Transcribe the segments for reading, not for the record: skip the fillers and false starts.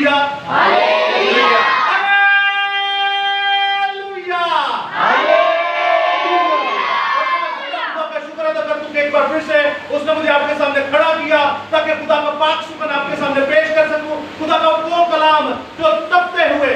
Hallelujah hallelujah hallelujah खुदा का शुक्र अदा करता हूं कि एक बार फिर से उसने मुझे आपके सामने खड़ा किया ताकि खुदा का पाक शुक्र आपके सामने पेश कर सकूं। खुदा का वो कलाम जो तपते हुए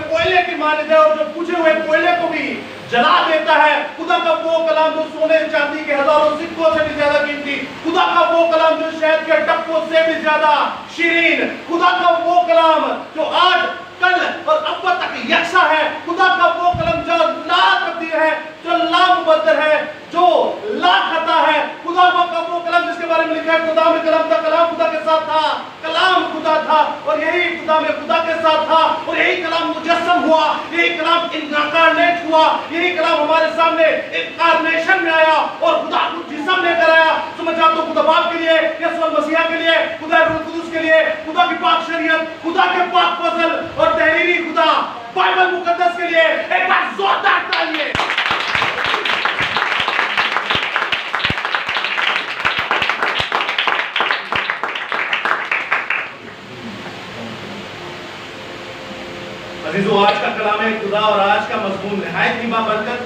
कोयले की मानद है और जो बुझे हुए कोयले को भी जला देता है। खुदा का वो कलाम जो सोने चांदी के हजारों सिक्कों से भी ज्यादा कीमती, खुदा का वो कलाम जो शहद के टप्पों से भी ज्यादा शीरीन, खुदा का वो कलाम जो आज कल और अब तक यकसा है, खुदा का वो कलाम जो ला तब्दील है, जो ला मुबद्दल है, जो ला खता है, खुदा का वो कलाम जिसके बारे में लिखा है खुदा में कलाम था, कलाम खुदा के साथ था, कलाम खुदा था और यही खुदा में खुदा के साथ था और यही कलाम मुजस्सम हुआ, यही कलाम इनकारनेट हुआ, यही कलाम हमारे सामने इनकारनेशन में आया और खुदा को जिस्म लेकर आया। समझ आप तो खुदा बाप के लिए, यीशु मसीह के लिए, खुदा रूह कुदूस के लिए, खुदा की पाक शरीयत, खुदा के पाक फजल और तहरीरी खुदा बाइबल मुकद्दस के लिए एक बार जोरदार तालियां। अजीजों, आज का कलाम है खुदा और आज का मजमून निहायत ही बाबरकत।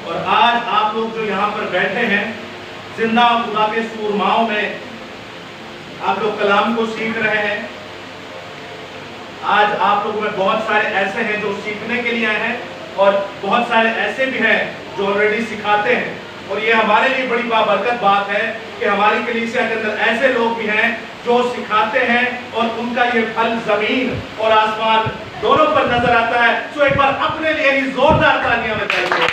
और आज आप लोग जो यहाँ पर बैठे हैं जिंदा खुदा के सूरमाओं में आप लोग कलाम को सीख रहे हैं। आज आप लोग में बहुत सारे ऐसे हैं जो सीखने के लिए आए हैं और बहुत सारे ऐसे भी हैं जो ऑलरेडी सिखाते हैं। और ये हमारे लिए बड़ी बाबरकत बात है कि हमारी कलीसिया के अंदर ऐसे लोग भी हैं जो सिखाते हैं और उनका ये फल जमीन और आसमान दोनों पर नजर आता है। तो एक बार अपने लिए ही जोरदार तालियां बजाइए।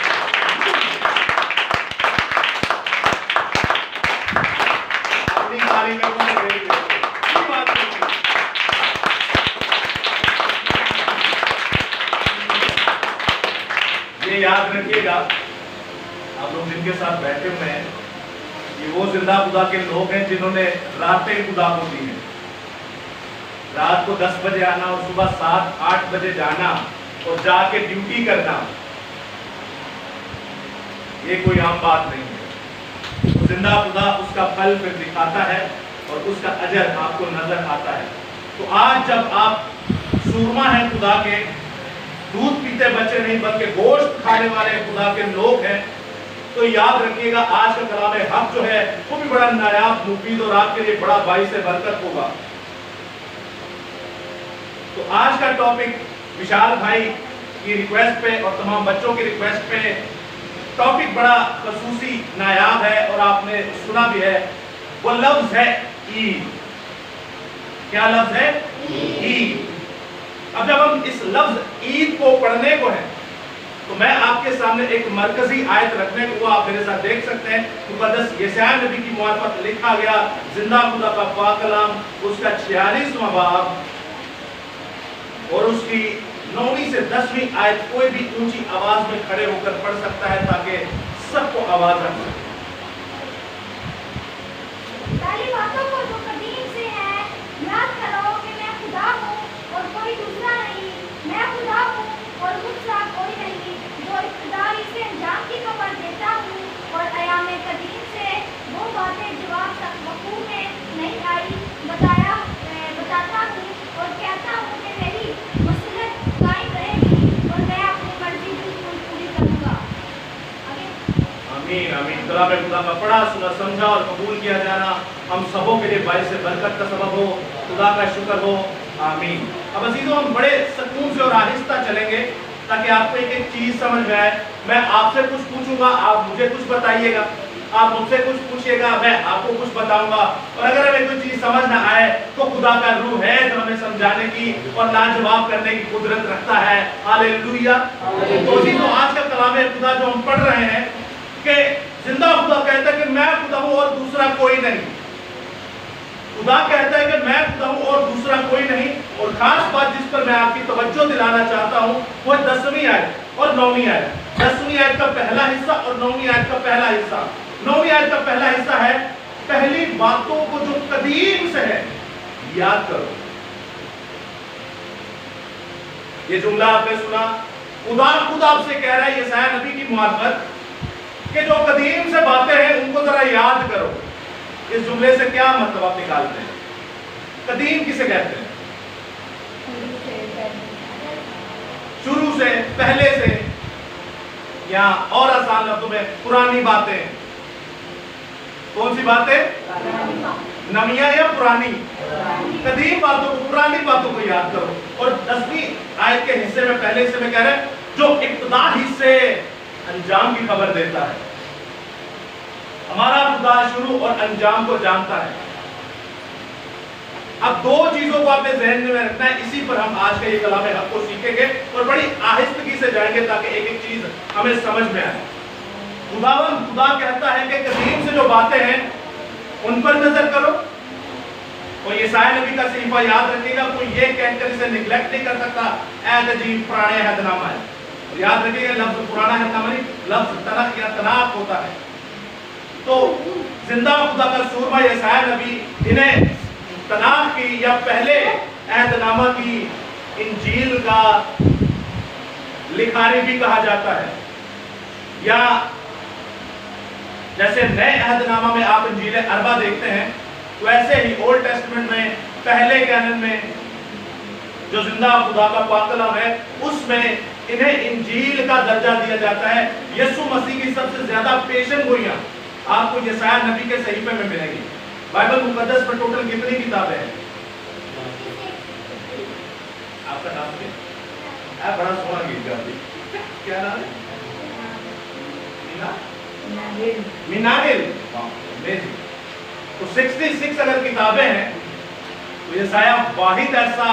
अपनी ताली में ये याद रखिएगा, आप लोग जिनके साथ बैठे हुए हैं ये वो जिंदा खुदा के लोग हैं जिन्होंने रातें खुदा को दी हैं। रात को 10 बजे आना और सुबह 7-8 बजे जाना और जाके ड्यूटी करना, ये कोई आम बात नहीं है। तो जिंदा खुदा उसका फल फिर दिखाता है और उसका अजर आपको नजर आता है। तो आज जब आप सूरमा हैं खुदा के, दूध पीते बच्चे नहीं बल्कि गोश्त खाने वाले खुदा के लोग हैं, तो याद रखिएगा आज का कलाम हक जो है वो भी बड़ा नायाब, मुफीद और आपके लिए बड़ा बाइस बरकत होगा। तो आज का टॉपिक विशाल भाई की रिक्वेस्ट पे और तमाम बच्चों की रिक्वेस्ट पे टॉपिक बड़ा खसूसी नायाब है और आपने सुना भी है। वो लफ्ज है ईद। क्या लफ्ज है? ईद। अब जब हम इस लफ्ज ईद को पढ़ने को है तो मैं आपके सामने एक मरकजी आयत रखने को, आप मेरे साथ देख सकते हैं, मुकद्दस यशायाह नबी की मुआरफत लिखा गया जिंदा खुदा का पाक कलाम, उसका 46वां बाब और उसकी 9वीं से 10वीं आयत कोई भी ऊंची आवाज में खड़े होकर पढ़ सकता है ताकि सबको आवाज आ सके। पहली बातों को जो कदीम से है याद करो कि मैं खुदा हूँ और कोई दूसरा नहीं, मैं खुदा हूँ और मुझसा कोई नहीं, जो इख्तियारी से अंजाम की खबर देता हूँ और अयाम कदीम से वो बातें जवाब तक वकूअ में नहीं आई बताता हूँ और कहता हूँ कि मेरी मसलत कायम रहेगी और मैं अपनी मर्जी बिल्कुल पूरी करूँगा। आमीन आमीन। कलाम खुदा का पढ़ा सुना समझा और कबूल किया जाना हम सबों के लिए बाइस बरकत का सबब हो। खुदा का शुक्र हो। आमीन। अब अजीजों, हम बड़े सुकून से और आहिस्ता चलेंगे ताकि आपको एक एक चीज समझ में आए। मैं आपसे कुछ पूछूंगा, आप मुझे कुछ बताइएगा, आप मुझसे कुछ पूछिएगा, मैं आपको कुछ बताऊंगा। और अगर हमें कोई चीज समझ ना आए तो खुदा का रूह है जो हमें समझाने की और लाजवाब करने की कुदरत रखता है। हालेलुया। तो जी, तो आज का कलाम खुदा जो हम पढ़ रहे हैं कि जिंदा खुदा कहता है कि मैं खुदा हूं और दूसरा कोई नहीं। खुदा कहता है कि मैं खुदा हूं और दूसरा कोई नहीं। और खास बात जिस पर मैं आपकी तवज्जो दिलाना चाहता हूं वो 10वीं आयत और 9वीं आयत। 10वीं आयत का पहला हिस्सा और 9वीं आयत का पहला हिस्सा। 9वीं आयत का पहला हिस्सा है पहली बातों को जो कदीम से है याद करो। ये जुमला आपने सुना, खुदा खुद आपसे कह रहा है यशायाह नबी की मुआरफत कि जो कदीम से बातें हैं उनको जरा याद करो। इस जुमले से क्या मतलब आप निकालते हैं? कदीम किसे कहते हैं? से, पहले से, या और आसान लफ्जों में पुरानी बातें। कौन सी बातें? नमिया या पुरानी? कदीम बातों को, पुरानी बातों को याद करो। और 10वीं आयत के हिस्से में, पहले हिस्से में कह रहे हैं जो इब्तिदा ही से अंजाम की खबर देता है। हमारा खुदा शुरू और अंजाम को जानता है। अब दो चीजों को आपने जहन में रखना है, इसी पर हम आज का ये कलाम हक को सीखेंगे और बड़ी आहिस्तगी से जाएंगे ताकि एक एक चीज हमें समझ में आए। खुदा कहता है कि कदीम से जो बातें हैं उन पर नजर करो। और यशायाह नबी का सहीफा याद रखिएगा, कोई ये कहकर इसे निगलेक्ट नहीं कर सकता ऐ अजीब पुराने अहदनामा है। और याद रखिएगा लफ्ज पुराना अहदनामा नहीं, लफ्ज तनख या तनाक होता है। तो जिंदा खुदा का सूरमा यशायाह नबी इन्हें तनाक की या पहले अहदनामा की इंजील का लिखारी भी कहा जाता है। या जैसे नए अहदनामा में आप इंजील अरबा देखते हैं, वैसे ही ओल्ड टेस्टमेंट में पहले कैनन में जो जिंदा खुदा का पाक कलाम है उसमें इन्हें इंजील का दर्जा दिया जाता है। यीशु मसीह की सबसे ज्यादा पेशन गोइयां आपको यशायाह नबी के सहीफे में मिलेंगी। बाइबल मुकद्दस में टोटल कितनी किताबें हैं? आपका नाम क्या है? बड़ा सोना गीत गाती, क्या नाम है? मिनाहिल। तो 66 अगर किताबें हैं तो यशायाह वाहिद ऐसा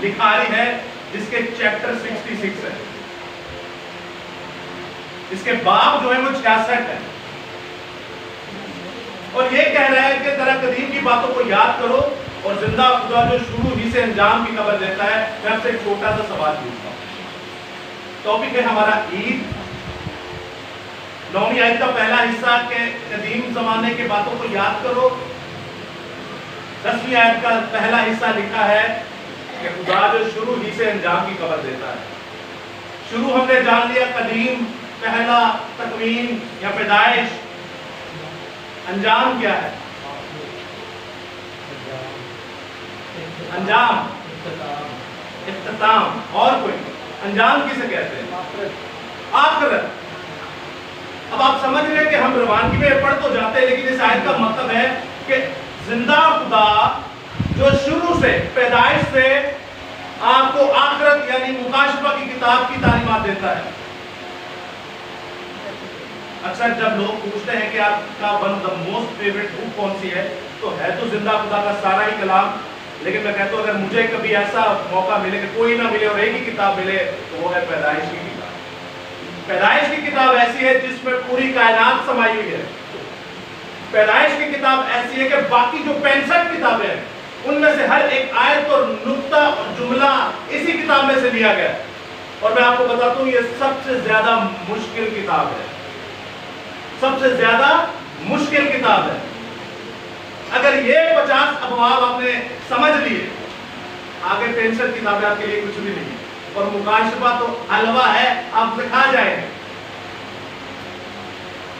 लिखारी है जिसके चैप्टर 66 है। इसके बाब जो है वो 66 है। और ये कह रहा है कि जरा कदीम की बातों को याद करो और जिंदा खुदा जो शुरू ही से अंजाम की खबर देता है। मैं आपसे एक छोटा सा सवाल पूछता हूं। टॉपिक है हमारा ईद। 9वीं आयत का पहला हिस्सा के कदीम जमाने के बातों को याद करो। 10वीं आयत का पहला हिस्सा लिखा है कि खुदा जो शुरू ही से अंजाम की खबर देता है। शुरू हमने जान लिया कदीम, पहला, तकवीन या पैदाइश। अंजाम क्या है? अंजाम, इख्तिताम। और कोई अंजाम किसे कहते हैं? आखिरत। अब आप समझ रहे हैं कि हम रवानगी में पढ़ तो जाते हैं, लेकिन इस आयत का मतलब है कि जिंदा खुदा जो शुरू से, पैदाइश से आपको आखिरत यानी मुकाशफा की किताब की तालीमात देता है। अक्सर जब लोग पूछते हैं कि आपका one of the most favourite book कौन सी है, तो है तो जिंदा खुदा का सारा ही कलाम। लेकिन मैं कहता हूं अगर मुझे कभी ऐसा मौका मिले कि कोई ना मिले और एक ही किताब मिले तो वो है पैदाइश की किताब। पैदाइश की किताब ऐसी है जिसमें पूरी कायनात समाई हुई है। पैदाइश की किताब ऐसी है कि बाकी जो 65 किताबें हैं उनमें से हर एक आयत और नुक्ता और जुमला इसी किताब में से लिया गया। और मैं आपको बताता हूं ये सबसे ज्यादा मुश्किल किताब है, सबसे ज्यादा मुश्किल किताब है। अगर ये 50 अबवाब आपने समझ लिए, आगे 65 किताबें आपके लिए कुछ भी नहीं है। और मुकाशफा तो हलवा है, आप खा जाएंगे।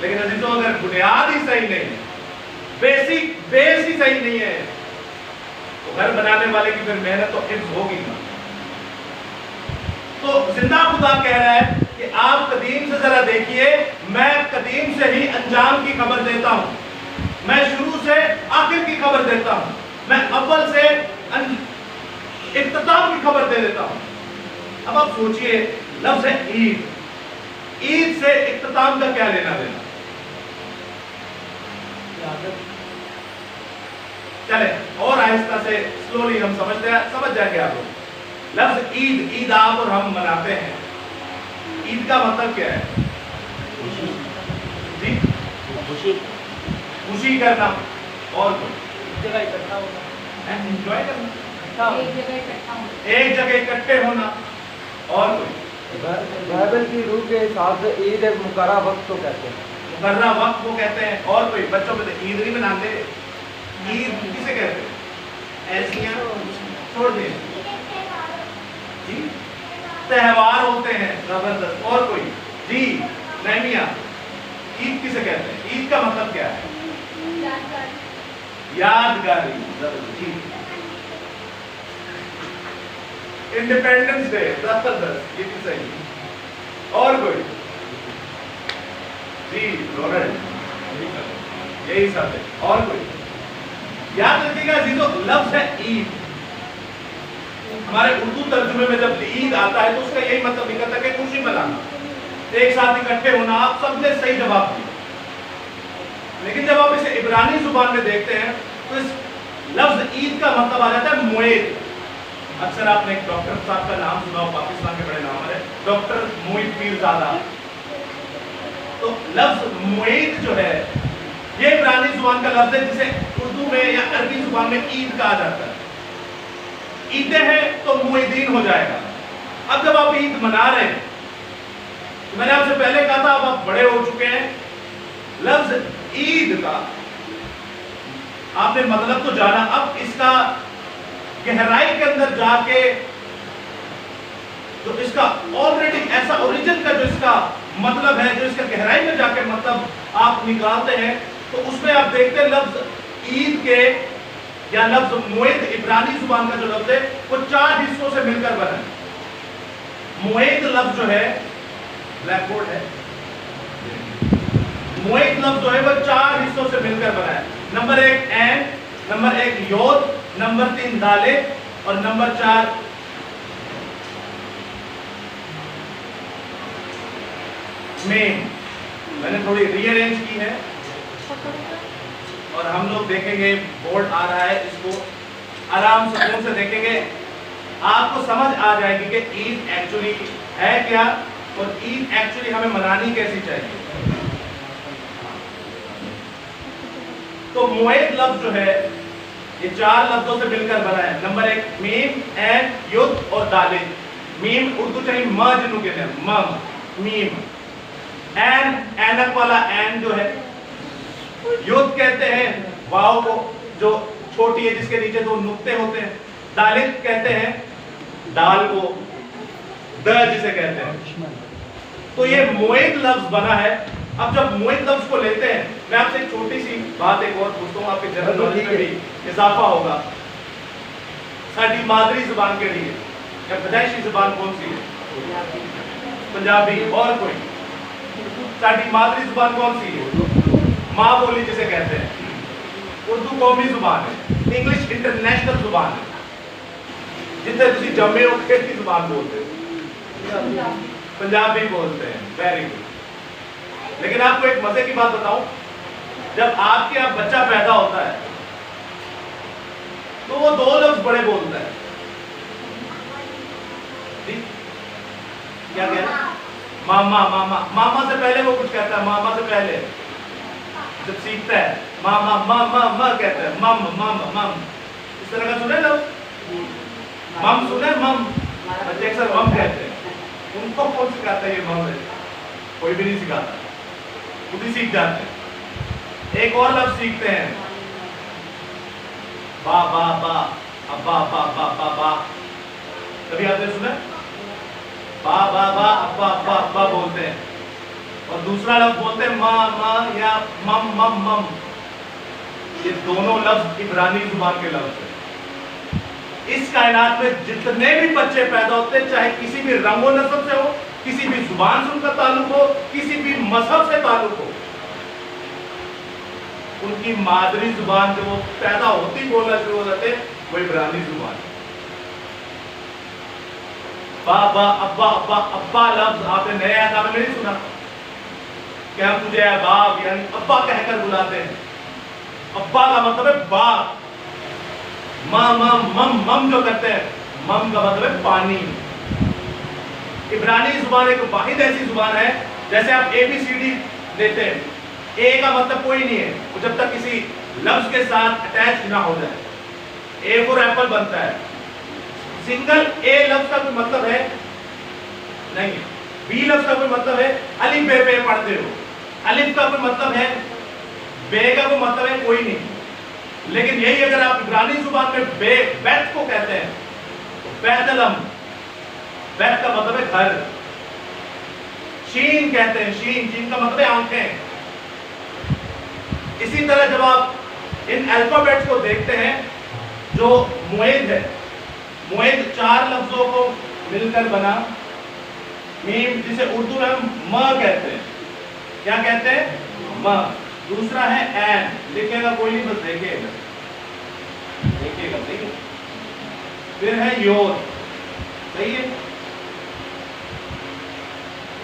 लेकिन अजीजों अगर बुनियाद ही सही नहीं है, बेसिक बेस ही सही नहीं है, तो घर बनाने वाले की फिर मेहनत तो हिफ्ज होगी ना। तो जिंदा खुदा कह रहा है कि आप कदीम से जरा देखिए, मैं कदीम से ही अंजाम की खबर देता हूं, मैं शुरू से आखिर की खबर देता हूं, मैं अव्वल से इख्तिताम की खबर दे देता हूं। अब आप सोचिए, लफ्ज है ईद, ईद से इख्तिताम का क्या लेना देना? चले और आहिस्ता से स्लोली हम समझ जाएंगे आप लोग। लफ्ज ईद, ईद आप और हम मनाते हैं। ईद का मतलब क्या है? जी, खुशी करना। और जगह इकट्ठा होना, एंजॉय करना, एक जगह इकट्ठे होना। और कोई बाइबल की रूह के हिसाब से ईद एक मुकर्रर वक्त को कहते हैं। मुकर्रर वक्त को कहते हैं। और कोई बच्चों में तो ईद नहीं मनाते। ईद किसे कहते हैं? ऐसियां छोड़ दें जी, त्योहार होते हैं जबरदस्त। और कोई जी, नहमिया, ईद किसे कहते हैं? ईद का मतलब क्या है? यादगारी। जी, इंडिपेंडेंस डे, जबरदस्त, ये भी सही। और कोई? जी रोनल्ड, यही सब है। और कोई? याद रखिएगा जीजो, लफ्ज है ईद। हमारे उर्दू तर्जुमे में जब ईद आता है तो उसका यही मतलब निकलता है कि खुशी मनाना, एक साथ इकट्ठे होना। आप सबने सही जवाब दिया, लेकिन जब आप इसे इब्रानी जुबान में देखते हैं तो इस लफ्ज ईद का मतलब आ जाता है मुईद। अक्सर आपने एक डॉक्टर साहब का नाम सुना हो, पाकिस्तान के बड़े नाम है, डॉक्टर मुईद पीरजादा। तो लफ्ज मुईद जो है ये इब्रानी जुबान का लफ्ज है जिसे उर्दू में या अरबी जुबान में ईद कहा जाता है। ईदें हैं तो मुईदीन हो जाएगा। अब जब आप ईद मना रहे हैं, तो मैंने आपसे पहले कहा था, अब आप बड़े हो चुके हैं, लफ्ज ईद का आपने मतलब तो जाना, अब इसका गहराई के अंदर जाके जो इसका ऑलरेडी ऐसा ओरिजिन का जो इसका मतलब है, जो इसका गहराई में जाके मतलब आप निकालते हैं, तो उसमें आप देखते हैं लफ्ज ईद के या लफ्ज मुईद इब्रानी जुबान का जो लफ्ज है वो 4 हिस्सों से मिलकर बना है। मुईद लफ्ज जो है, ब्लैक बोर्ड है, मुईद लफ्ज जो है वो 4 हिस्सों से मिलकर बना है। नंबर 1 ऐन, नंबर 1 योद, नंबर 3 दाले और नंबर 4 मेन। मैंने थोड़ी रीअरेंज की है और हम लोग देखेंगे, बोर्ड आ रहा है, इसको आराम सुकून से देखेंगे, आपको समझ आ जाएगी कि ईद एक्चुअली है क्या और ईद एक्चुअली हमें मनानी कैसी चाहिए। तो मुईद लफ्ज जो है ये 4 लफ्जों से मिलकर बना है। नंबर 1 मीम, ऐन, युद और दालिल। मीम उर्दू चाहिए म जिन्हों कहते हैं, मम, मीम। ऐन, ऐनक वाला ऐन जो है। युद कहते हैं वाव को जो छोटी है, जिसके नीचे 2 नुक्ते होते हैं। दालिल कहते हैं दाल को, द जिसे कहते हैं। तो ये मुईद लफ्ज बना है। अब जब मुईद लफ्ज को लेते हैं, मैं आपसे एक छोटी सी बात एक और पूछता हूँ, आपके जनरल नॉलेज में भी इजाफा होगा। साडी मादरी जुबान के लिए या पैदाइशी जुबान कौन सी है? पंजाबी। और कोई? साडी मादरी जुबान कौन सी है? माँ बोली जिसे कहते हैं। उर्दू कौमी जुबान है, इंग्लिश इंटरनेशनल जुबान है, जिसे तुसी जम्मे हो खेती जुबान बोलते हैं, पंजाबी बोलते हैं। Very good. लेकिन आपको एक मजे की बात बताऊं, जब आपके यहाँ बच्चा पैदा होता है तो वो 2 लफ्ज बड़े बोलता है। क्या कह रहे? मामा। मामा, मामा से पहले वो कुछ कहता है, मामा से पहले जब सीखता है मामा, मामा कहता है, मम मम मम, इस तरह का सुने लफ्ज? मम सुने? मम बच्चे अक्सर मम कहते हैं। उनको कौन सिखाता है ये मम है? कोई भी नहीं सिखाता, खुद ही सीख जाते हैं। एक और लफ्ज सीखते हैं, बा बा बा, अब्बा बा बा बा बा। कभी आपने सुना? बा बा बा, अब्बा अब्बा अब्बा बोलते हैं। और दूसरा लफ्ज बोलते हैं मा मा या मम मम मम। ये दोनों लफ्ज इब्रानी जुबान के लफ्ज हैं। इस कायनात में जितने भी बच्चे पैदा होते हैं, चाहे किसी भी रंगो नस्ल से हो, किसी भी जुबान से उनका ताल्लुक हो, किसी भी मजहब से ताल्लुक हो, उनकी मादरी जुबान जो वो पैदा होती बोलना शुरू हो जाते वो इब्रानी जुबान है। बाबा अब्बा अब्बा अब्बा लफ्ज आपने नए आयात में नहीं सुना कि हम तुझे बाप यानी अब्बा कहकर बुलाते हैं। अब्बा का मतलब है बाप। मम मम जो करते हैं, मम का मतलब है पानी। इब्रानी जुबान एक वाहिद ऐसी जुबान है, जैसे आप ABCD लेते हैं, ए का मतलब कोई नहीं है वो जब तक किसी लफ्ज के साथ अटैच ना हो जाए। ए फॉर एप्पल बनता है, सिंगल ए लफ्ज का कोई मतलब है नहीं। बी लफ्ज का कोई मतलब है, अलिफ बे पे पढ़ते हो, अलिफ का कोई मतलब है, बे का कोई मतलब है कोई नहीं। लेकिन यही अगर आप इब्रानी जुबान में बे बैत को कहते हैं तो बैतलम, बैत का मतलब है घर। शीन कहते हैं, शीन, शीन का मतलब है आंखें। इसी तरह जब आप इन अल्फाबेट्स को देखते हैं जो मुईद है, मुइद 4 लफ्जों को मिलकर बना। मीम जिसे उर्दू में हम म कहते हैं, क्या कहते हैं? म। दूसरा है ऐन, लिखेगा कोई नहीं, बस देखेगा, देखिएगा, सही है। फिर है योद, सही है।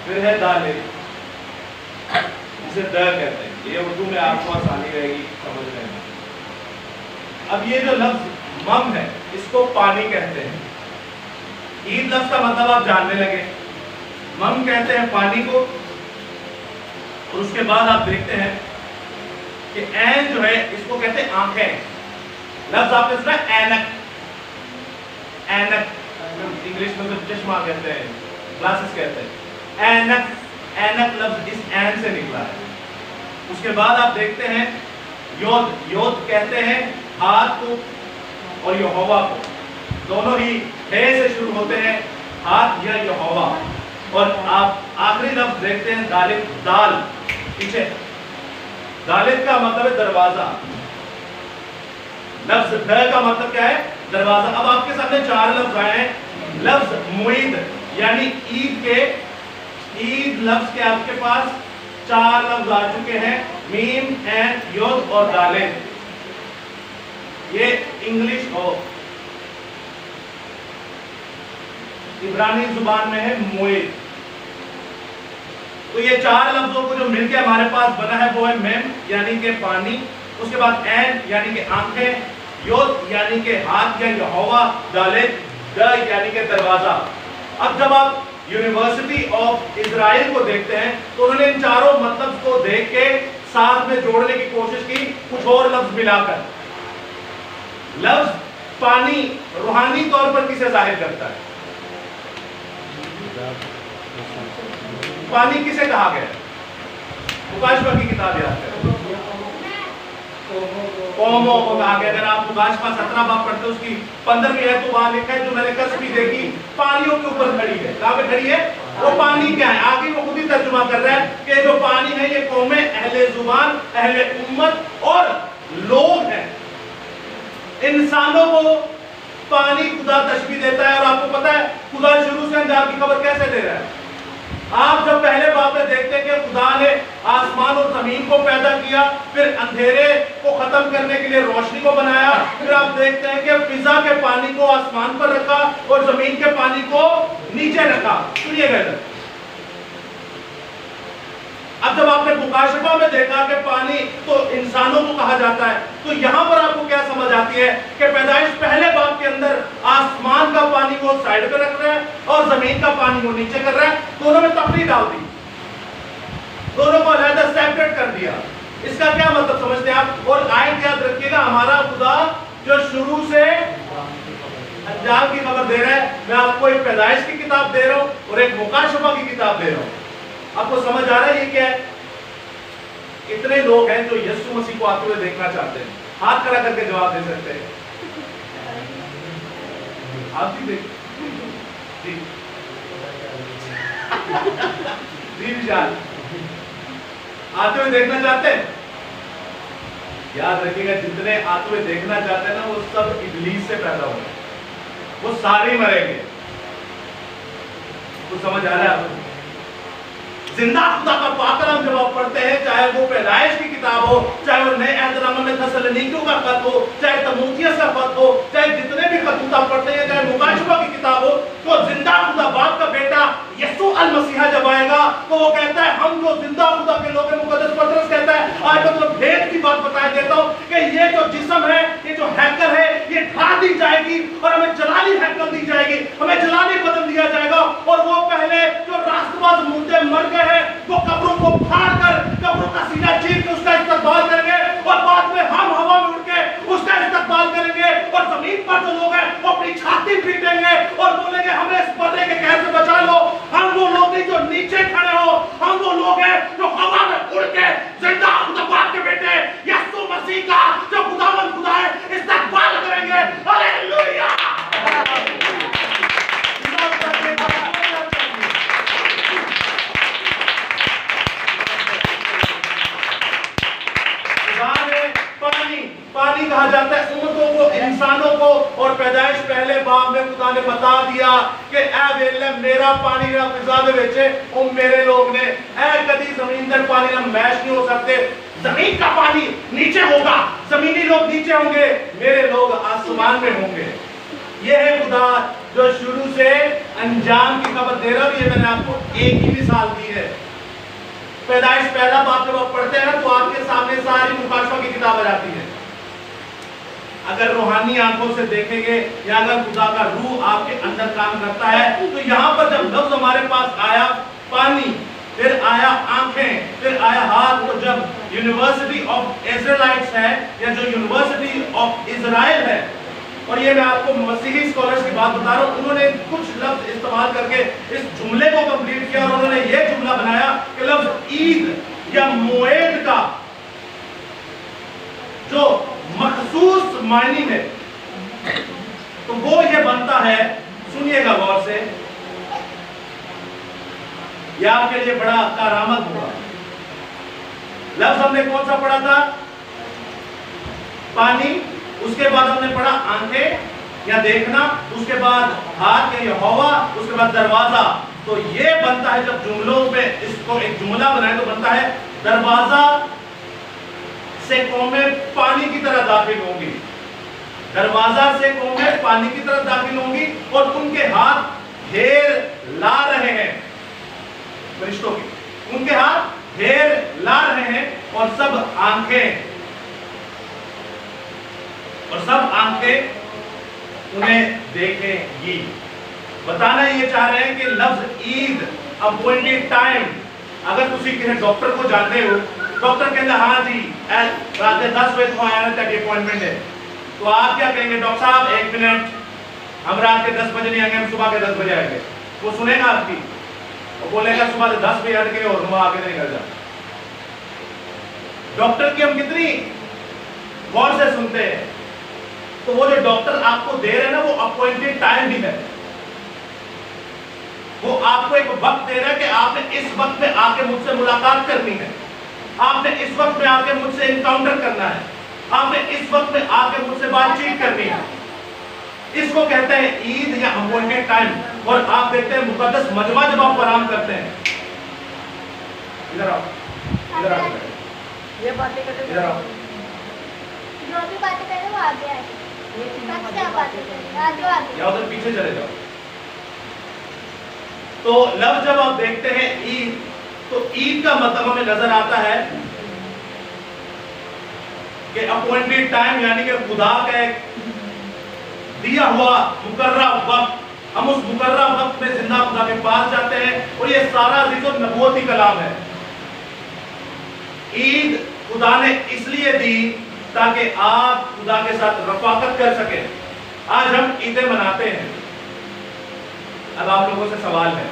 फिर है दाले, जिसे द कहते हैं। ये उर्दू में आपको आसानी रहेगी समझने में। अब ये जो लफ्ज मम है, इसको पानी कहते हैं। ईद लफ्ज का मतलब आप जानने लगे। मम कहते हैं पानी को। और उसके बाद आप देखते हैं कि ऐन जो है, इसको कहते हैं आंखें। लफ्ज आपने सुना ऐनक, ऐनक इंग्लिश में तो चश्मा कहते हैं, ग्लासेस कहते हैं। ऐनक, ऐनक लफ्ज इस ऐन से निकला है। उसके बाद आप देखते हैं योद, योद कहते हैं हाथ को और यहोवा को, दोनों ही हे से शुरू होते हैं, हाथ या यहोवा। और आप आखिरी लफ्ज देखते हैं दालिब, दाल पीछे, दालिब का मतलब है दरवाजा। लफ्ज द का मतलब क्या है? दरवाजा। अब आपके सामने 4 लफ्ज आए हैं। लफ्ज मुईद यानी ईद के, ईद लफ्ज के आपके पास 4 लफ्ज आ चुके हैं, मीम, ऐन, योद और दालें। ये इंग्लिश और इब्रानी जुबान में है मुईद। तो ये 4 लफ्जों को जो मिलके हमारे पास बना है वो है मेम यानी कि पानी, उसके बाद ऐन यानी कि आंखें, योद यानी कि हाथ या यहोवा, दालें द यानी कि दरवाजा। अब जब आप यूनिवर्सिटी ऑफ इजराइल को देखते हैं तो उन्होंने इन चारों मतलब को देख के साथ में जोड़ने की कोशिश की, कुछ और लफ्ज मिलाकर। लफ्ज पानी रूहानी तौर पर किसे जाहिर करता है? पानी किसे कहा गया? मुकाशफा की किताब याद करें, कौमों को कहा गया। अगर आप मुकाशफा 17 बाब पढ़ते हो, उसकी 15वीं है तो वहां लिखा है, जो मैंने कसबी देखी पानियों के ऊपर खड़ी है। कहां पे खड़ी है? वो पानी क्या है? आगे वो खुद ही तर्जुमा कर रहा है कि जो पानी है ये कौमें, अहले जुबान, अहले उम्मत और लोग हैं। इंसानों को पानी खुदा तशबीह देता है। और आपको पता है खुदा शुरू से अंजाम की खबर कैसे दे रहा है? आप जब पहले बात में देखते हैं कि खुदा ने आसमान और जमीन को पैदा किया, फिर अंधेरे को खत्म करने के लिए रोशनी को बनाया, फिर आप देखते हैं कि फिजा के पानी को आसमान पर रखा और जमीन के पानी को नीचे रखा। सुनिएगा, अब जब आपने मुकाशफा में देखा कि पानी तो इंसानों को कहा जाता है, तो यहां पर आपको क्या समझ आती है कि पैदाइश पहले बाब के अंदर आसमान का पानी वो साइड पे रख रहा है और जमीन का पानी वो नीचे कर रहा है, दोनों में तफरीक डाल दी, दोनों को अलग सेपरेट कर दिया। इसका क्या मतलब समझते हैं आप? और आयत याद रखिएगा, हमारा खुदा जो शुरू से अंजाम की खबर दे रहा है, मैं आपको एक पैदाइश की किताब दे रहा हूं और एक मुकाशफा की किताब दे रहा हूं। आपको समझ आ रहा है ये क्या है? कितने लोग हैं जो यीशु मसीह को आते हुए देखना चाहते हैं? हाथ खड़ा करके जवाब दे सकते हैं। आप भी देख जी जी विशाल आते हुए देखना चाहते हैं? याद रखिएगा, जितने आते हुए देखना चाहते हैं ना, वो सब इब्लीस से पैदा हुए, वो सारे मरेंगे। कुछ समझ आ रहा है आपको? जिंदा खुदा का पाक कलाम जब आप पढ़ते हैं, चाहे वो पैदाइश की किताब हो, चाहे वो नए अहदनामे में थस्सलुनीकियों का खत हो, चाहे तीमुथियुस का खत हो, चाहे जितने भी खतूत आप पढ़ते हैं, चाहे मुकाशफा की किताब हो, तो जिंदा खुदा बाप का बेटा यीशु अल मसीहा जब आएगा तो वो कहता है हम जो जिंदा खुदा के लोग हैं, मुकद्दस पतरस कहता है, आज मैं तुम्हें भेद की बात बता देता हूं कि ये जो जिस्म है, ये जो हैकल है, ये ढा दी जाएगी और हमें जलाली हैकल दी जाएगी, हमें जलाली बदल दिया जाएगा। और वो पहले जो राष्ट्रवाद मुद्दे मर गए हैं, वो कब्रों को फाड़ कर, कब्रों का सीना चीर के उसका इस्तकबाल करेंगे और बाद में हम हवा में उड़ के उसका इस्तकबाल करेंगे। और जमीन पर जो लोग हैं वो अपनी छाती पीटेंगे और बोलेंगे हमें इस पर्दे के कहर से बचा लो। हम वो लोग नहीं जो नीचे खड़े हो, हम वो लोग हैं जो हवा में उड़ के जिंदा खुदा बाप के बेटे यीशु मसीह का जो खुदावंद खुदा है इस्तकबाल करेंगे। हालेलुया। خدا نے بتا دیا کہ اے ویلے میرا پانی نہ فضا دے وچ او میرے لوگ نے اے کدی زمین دے پانی نہ میش نہیں ہو سکتے زمین کا پانی نیچے ہوگا زمینی لوگ نیچے ہوں گے میرے لوگ آسمان میں ہوں گے یہ ہے خدا جو شروع سے انجام کی خبر دے رہا ہے یہ میں نے آپ کو ایک ہی مثال دی ہے پیدائش پہلا باب جب آپ پڑھتے ہیں نا تو آپ کے سامنے ساری مکاشفہ کی کتاب آ جاتی ہے اگر روحانی آنکھوں سے دیکھیں گے یا اگر خدا کا روح آپ کے اندر کام کرتا ہے تو یہاں پر جب لفظ ہمارے پاس آیا پانی پھر آیا آنکھیں پھر آیا ہاتھ تو جب یونیورسٹی آف اسرائیلائٹس ہے یا جو یونیورسٹی آف اسرائیل ہے اور یہ میں آپ کو مسیحی اسکالرز کی بات بتا رہا ہوں انہوں نے کچھ لفظ استعمال کر کے اس جملے کو کمپلیٹ کیا اور انہوں نے یہ جملہ بنایا کہ لفظ عید یا موعد کا جو مخصوص معنی ہے تو وہ یہ بنتا ہے سنیے گا غور سے یہ آپ کے لیے بڑا کارآمد ہوگا لفظ ہم نے کون سا پڑھا تھا پانی اس کے بعد ہم نے پڑھا آنکھیں یا دیکھنا اس کے بعد ہاتھ یا یہوہ اس کے بعد دروازہ تو یہ بنتا ہے جب جملوں پہ اس کو ایک جملہ بنائے تو بنتا ہے دروازہ سے قومیں پانی کی طرح داخل ہوں گی دروازہ سے قومیں پانی کی طرح داخل ہوں گی اور ان کے ہاتھ ڈھیر لا رہے ہیں فرشتوں کی ان کے ہاتھ ڈھیر لا رہے ہیں اور سب آنکھیں انہیں دیکھیں گی بتانا یہ چاہ رہے ہیں کہ لفظ عید اپوائنٹڈ ٹائم اگر تسی کسی ڈاکٹر کو جانتے ہو ڈاکٹر کہتا ہاں جی رات 10 بجے کو آیا نا تک اپوائنٹمنٹ ہے تو آپ کیا کہیں گے ڈاکٹر صاحب 1 منٹ ہم رات کے 10 بجے نہیں آئیں گے ہم صبح کے 10 بجے آئیں گے وہ سنے گا آپ کی وہ بولے گا صبح 10 بجے ہٹ کے اور ہم آگے نہیں کر جاتے ڈاکٹر کی ہم کتنی غور سے سنتے ہیں تو وہ جو ڈاکٹر آپ کو دے رہے ہیں نا وہ اپوائنٹڈ ٹائم بھی ہے وہ آپ کو ایک وقت دے رہا ہے کہ آپ نے اس وقت میں آ کے مجھ سے ملاقات کرنی ہے آپ نے اس وقت میں آ کے مجھ سے انکاؤنٹر کرنا ہے آپ نے اس وقت میں آ کے مجھ سے بات چیت کرنی ہے اس کو کہتے ہیں عید یا اپوائنٹڈ ٹائم اور آپ دیکھتے ہیں مقدس مجمع جب آپ فراہم کرتے ہیں ادھر آؤ ادھر آؤ یہ باتیں کرتے ادھر آؤ جو بھی باتیں کریں وہ آگے آئے سب سے باتیں کریں آگے آگے یا ادھر پیچھے چلے جاؤ تو لفظ جب آپ دیکھتے ہیں عید تو عید کا مطلب ہمیں نظر آتا ہے کہ اپوائنٹڈ ٹائم یعنی کہ خدا کا ایک دیا ہوا مقررہ وقت ہم اس مقررہ وقت میں زندہ خدا کے پاس جاتے ہیں اور یہ سارا عزیز و نبوتی کلام ہے عید خدا نے اس لیے دی تاکہ آپ خدا کے ساتھ رفاقت کر سکیں آج ہم عیدیں مناتے ہیں اب آپ لوگوں سے سوال ہے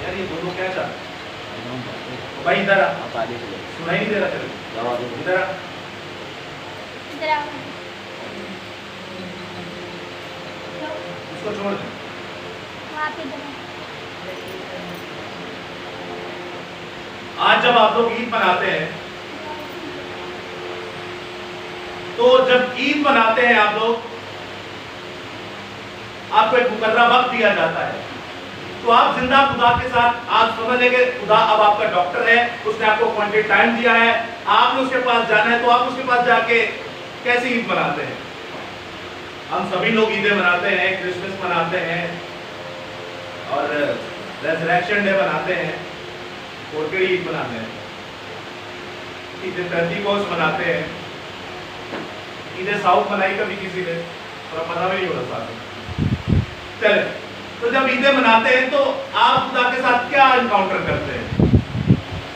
یار یہ دونوں کیا چاہتے بھائی ادھر سنائی نہیں دے رہا چلے ادھر اس کو چھوڑ دیں وہاں پہ آج جب آپ لوگ عید مناتے ہیں تو جب عید مناتے ہیں آپ لوگ آپ کو ایک مقررہ وقت دیا جاتا ہے تو آپ زندہ خدا کے ساتھ آپ سمجھ لیں گے خدا اب آپ کا ڈاکٹر ہے اس نے آپ کو اپوائنٹڈ ٹائم دیا ہے آپ نے اس کے پاس جانا ہے تو آپ اس کے پاس جا کے کیسی عید مناتے ہیں ہم سبھی لوگ عیدیں مناتے ہیں کرسمس مناتے ہیں اور ریزریکشن ڈے مناتے ہیں اور کئی عید مناتے ہیں عید پینتیکوست مناتے ہیں عید ساؤتھ منائی کبھی کسی نے تھوڑا پتہ بھی نہیں ہو رہا ساتھ چلے تو جب عیدیں مناتے ہیں تو آپ خدا کے ساتھ کیا انکاؤنٹر کرتے ہیں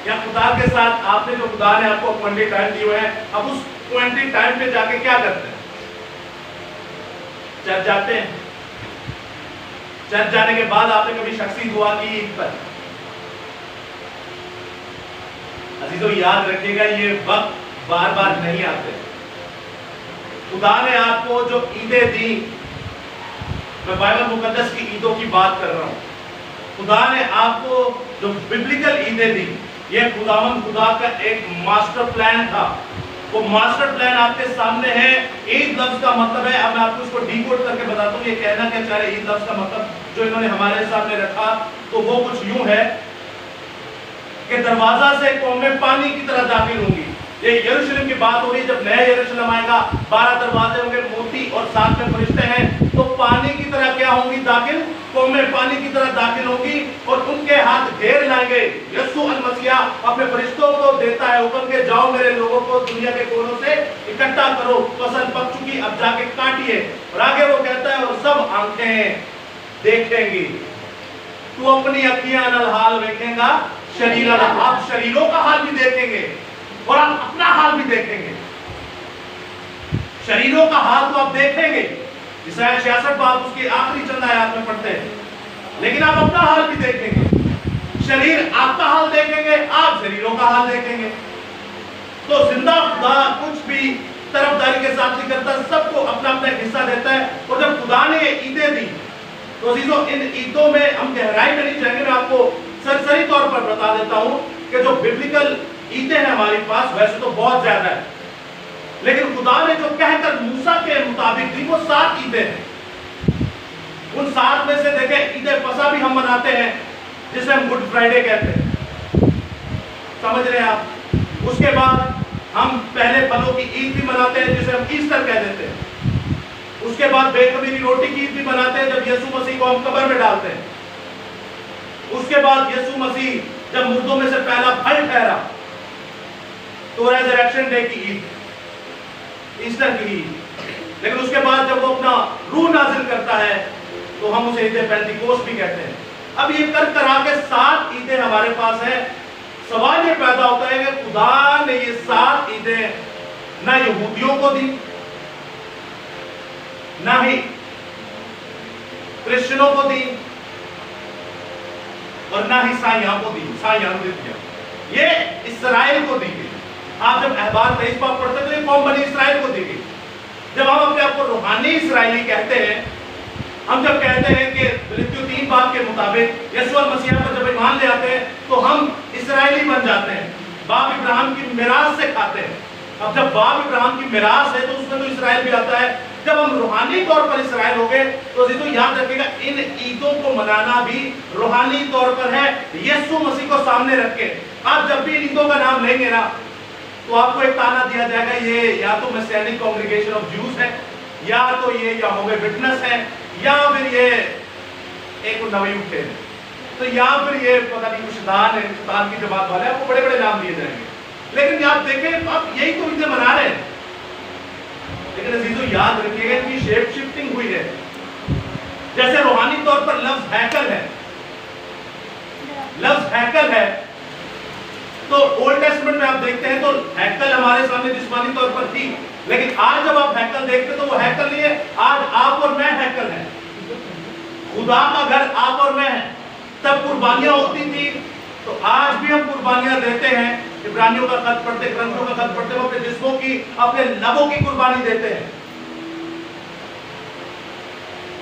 یا خدا کے ساتھ آپ نے جو خدا نے آپ کو اپوائنٹڈ ٹائم دیے ہوئے ہیں اب اس اپوائنٹڈ ٹائم پہ جا کے کیا کرتے ہیں چرچ جاتے ہیں چرچ جانے کے بعد آپ نے کبھی شخصی دعا کی عید پر عزیزو یاد رکھیے گا یہ وقت بار بار نہیں آتے خدا نے آپ کو جو عیدیں دی میں بائبل مقدس کی عیدوں کی بات کر رہا ہوں خدا نے آپ کو جو ببلیکل عیدیں دی یہ خداوند خدا کا ایک ماسٹر پلان تھا وہ ماسٹر پلان آپ کے سامنے ہے. عید لفظ کا مطلب ہے, اب میں آپ کو اس کو ڈی کوڈ کر کے بتاتا ہوں یہ کہنا کیا چاہ رہے. عید لفظ کا مطلب جو انہوں نے ہمارے سامنے رکھا تو وہ کچھ یوں ہے کہ دروازہ سے قومیں پانی کی طرح داخل ہوں گی. یہ یروشلم کی بات ہو رہی ہے, جب نیا یروشلم آئے گا 12 دروازے ہوں گے, موتی اور ساتھ میں فرشتے ہیں, تو پانی کی طرح کیا ہوں گی داخل, قومیں پانی کی طرح داخل ہوں گی اور ان کے ہاتھ گھیر لائیں گے. یسوع المسیح اپنے فرشتوں کو دیتا ہے حکم کہ جاؤ میرے لوگوں کو دنیا کے کونوں سے اکٹھا کرو, فصل پک چکی اب جا کے کاٹیے. اور آگے وہ کہتا ہے اور سب آنکھیں دیکھیں گی, تو اپنی اکھیاں نال حال دیکھیں گا شریر. آپ شریروں کا حال بھی دیکھیں گے اور آپ اپنا حال بھی دیکھیں گے. شریروں کا حال تو آپ دیکھیں گے, عیسائی 66 باب اس کی آخری چند آیات میں پڑھتے ہیں, لیکن آپ اپنا حال بھی دیکھیں گے. شریر آپ کا حال دیکھیں گے, آپ شریروں کا حال دیکھیں گے. تو زندہ خدا کچھ بھی طرفداری کے ساتھ نہیں کرتا, سب کو اپنا اپنا حصہ دیتا ہے. اور جب خدا نے یہ عیدیں دی تو عزیزوں ان عیدوں میں ہم گہرائی میں نہیں جائیں گے, میں آپ کو سرسری طور پر بتا دیتا ہوں کہ جو ببلیکل عیدیں ہیں ہمارے پاس ویسے تو بہت زیادہ ہے, لیکن خدا نے جو کہہ کر موسیٰ کے مطابق دی وہ 7 عیدیں ہیں. ان 7 میں سے دیکھیں عید فصح بھی ہم مناتے ہیں جسے ہم گڈ فرائیڈے کہتے ہیں, سمجھ رہے ہیں آپ. اس کے بعد ہم پہلے پھلوں کی عید بھی مناتے ہیں جسے ہم ایسٹر کہہ دیتے ہیں. اس کے بعد بے خمیری روٹی کی عید بھی مناتے ہیں جب یسوع مسیح کو ہم قبر میں ڈالتے ہیں. اس کے بعد یسوع مسیح جب مردوں میں سے پہلا پھل ٹھہرا تو ریزریکشن ڈے کی عید, ایسٹر کی عید. لیکن اس کے بعد جب وہ اپنا روح نازل کرتا ہے تو ہم اسے عید پینتیکوست بھی کہتے ہیں. اب یہ کر آ کے 7 عیدیں ہمارے پاس ہیں. سوال یہ پیدا ہوتا ہے کہ خدا نے یہ 7 عیدیں نہ یہودیوں کو دی, نہ ہی کرسچنوں کو دی, اور نہ ہی عیسائیوں کو دی. عیسائیوں نے دیا, یہ اسرائیل کو دی گئی. آپ جب احبار 23 باب پڑھتے ہیں تو یہ قوم بنی اسرائیل کو دی گئی. جب ہم اپنے آپ کو روحانی اسرائیلی کہتے ہیں, ہم جب کہتے ہیں کہ فلپیو 3 باب کے مطابق یسوع المسیح پر جب ایمان لے آتے ہیں تو ہم اسرائیلی بن جاتے ہیں, باپ ابراہیم کی میراث سے کھاتے ہیں. اب جب باپ ابراہیم کی میراث ہے تو اس میں تو اسرائیل بھی آتا ہے. جب ہم روحانی طور پر اسرائیل ہو گئے تو عزیزو یاد رکھے گا ان عیدوں کو منانا بھی روحانی طور پر ہے, یسوع مسیح کو سامنے رکھ کے. آپ جب بھی ان عیدوں کا نام لیں گے نا تو آپ کو ایک تانا دیا جائے گا, یہ یا تو مسیحک کانگریگیشن آف جوز ہے, یا تو یہ یہوہ وٹنس ہے, یا پھر یہ ایک نوی اٹھے, تو یا پھر یہ پتہ نہیں کچھ دان ہے, دان کی جماعت والے, آپ کو بڑے بڑے نام دیے جائیں گے. لیکن آپ دیکھیں آپ یہی تو عیدیں منا رہے ہیں. لیکن عزیزو یاد رکھیے گا کہ شیپ شفٹنگ ہوئی ہے. جیسے روحانی طور پر لفظ ہیکل ہے, لفظ ہیکل ہے, تو اولڈ ٹیسٹمنٹ میں آپ دیکھتے ہیں تو ہیکل ہمارے سامنے جسمانی طور پر تھی, لیکن آج جب آپ ہیکل دیکھتے تو وہ ہیکل نہیں ہے, آج آپ اور میں ہیکل ہیں. خدا کا گھر آپ اور میں ہیں. تب قربانیاں ہوتی تھی تو آج بھی ہم قربانیاں دیتے ہیں. عبرانیوں کا خط پڑھتے, کرنتھیوں کا خط پڑھتے, وہ اپنے جسموں کی, اپنے لبوں کی قربانی دیتے ہیں.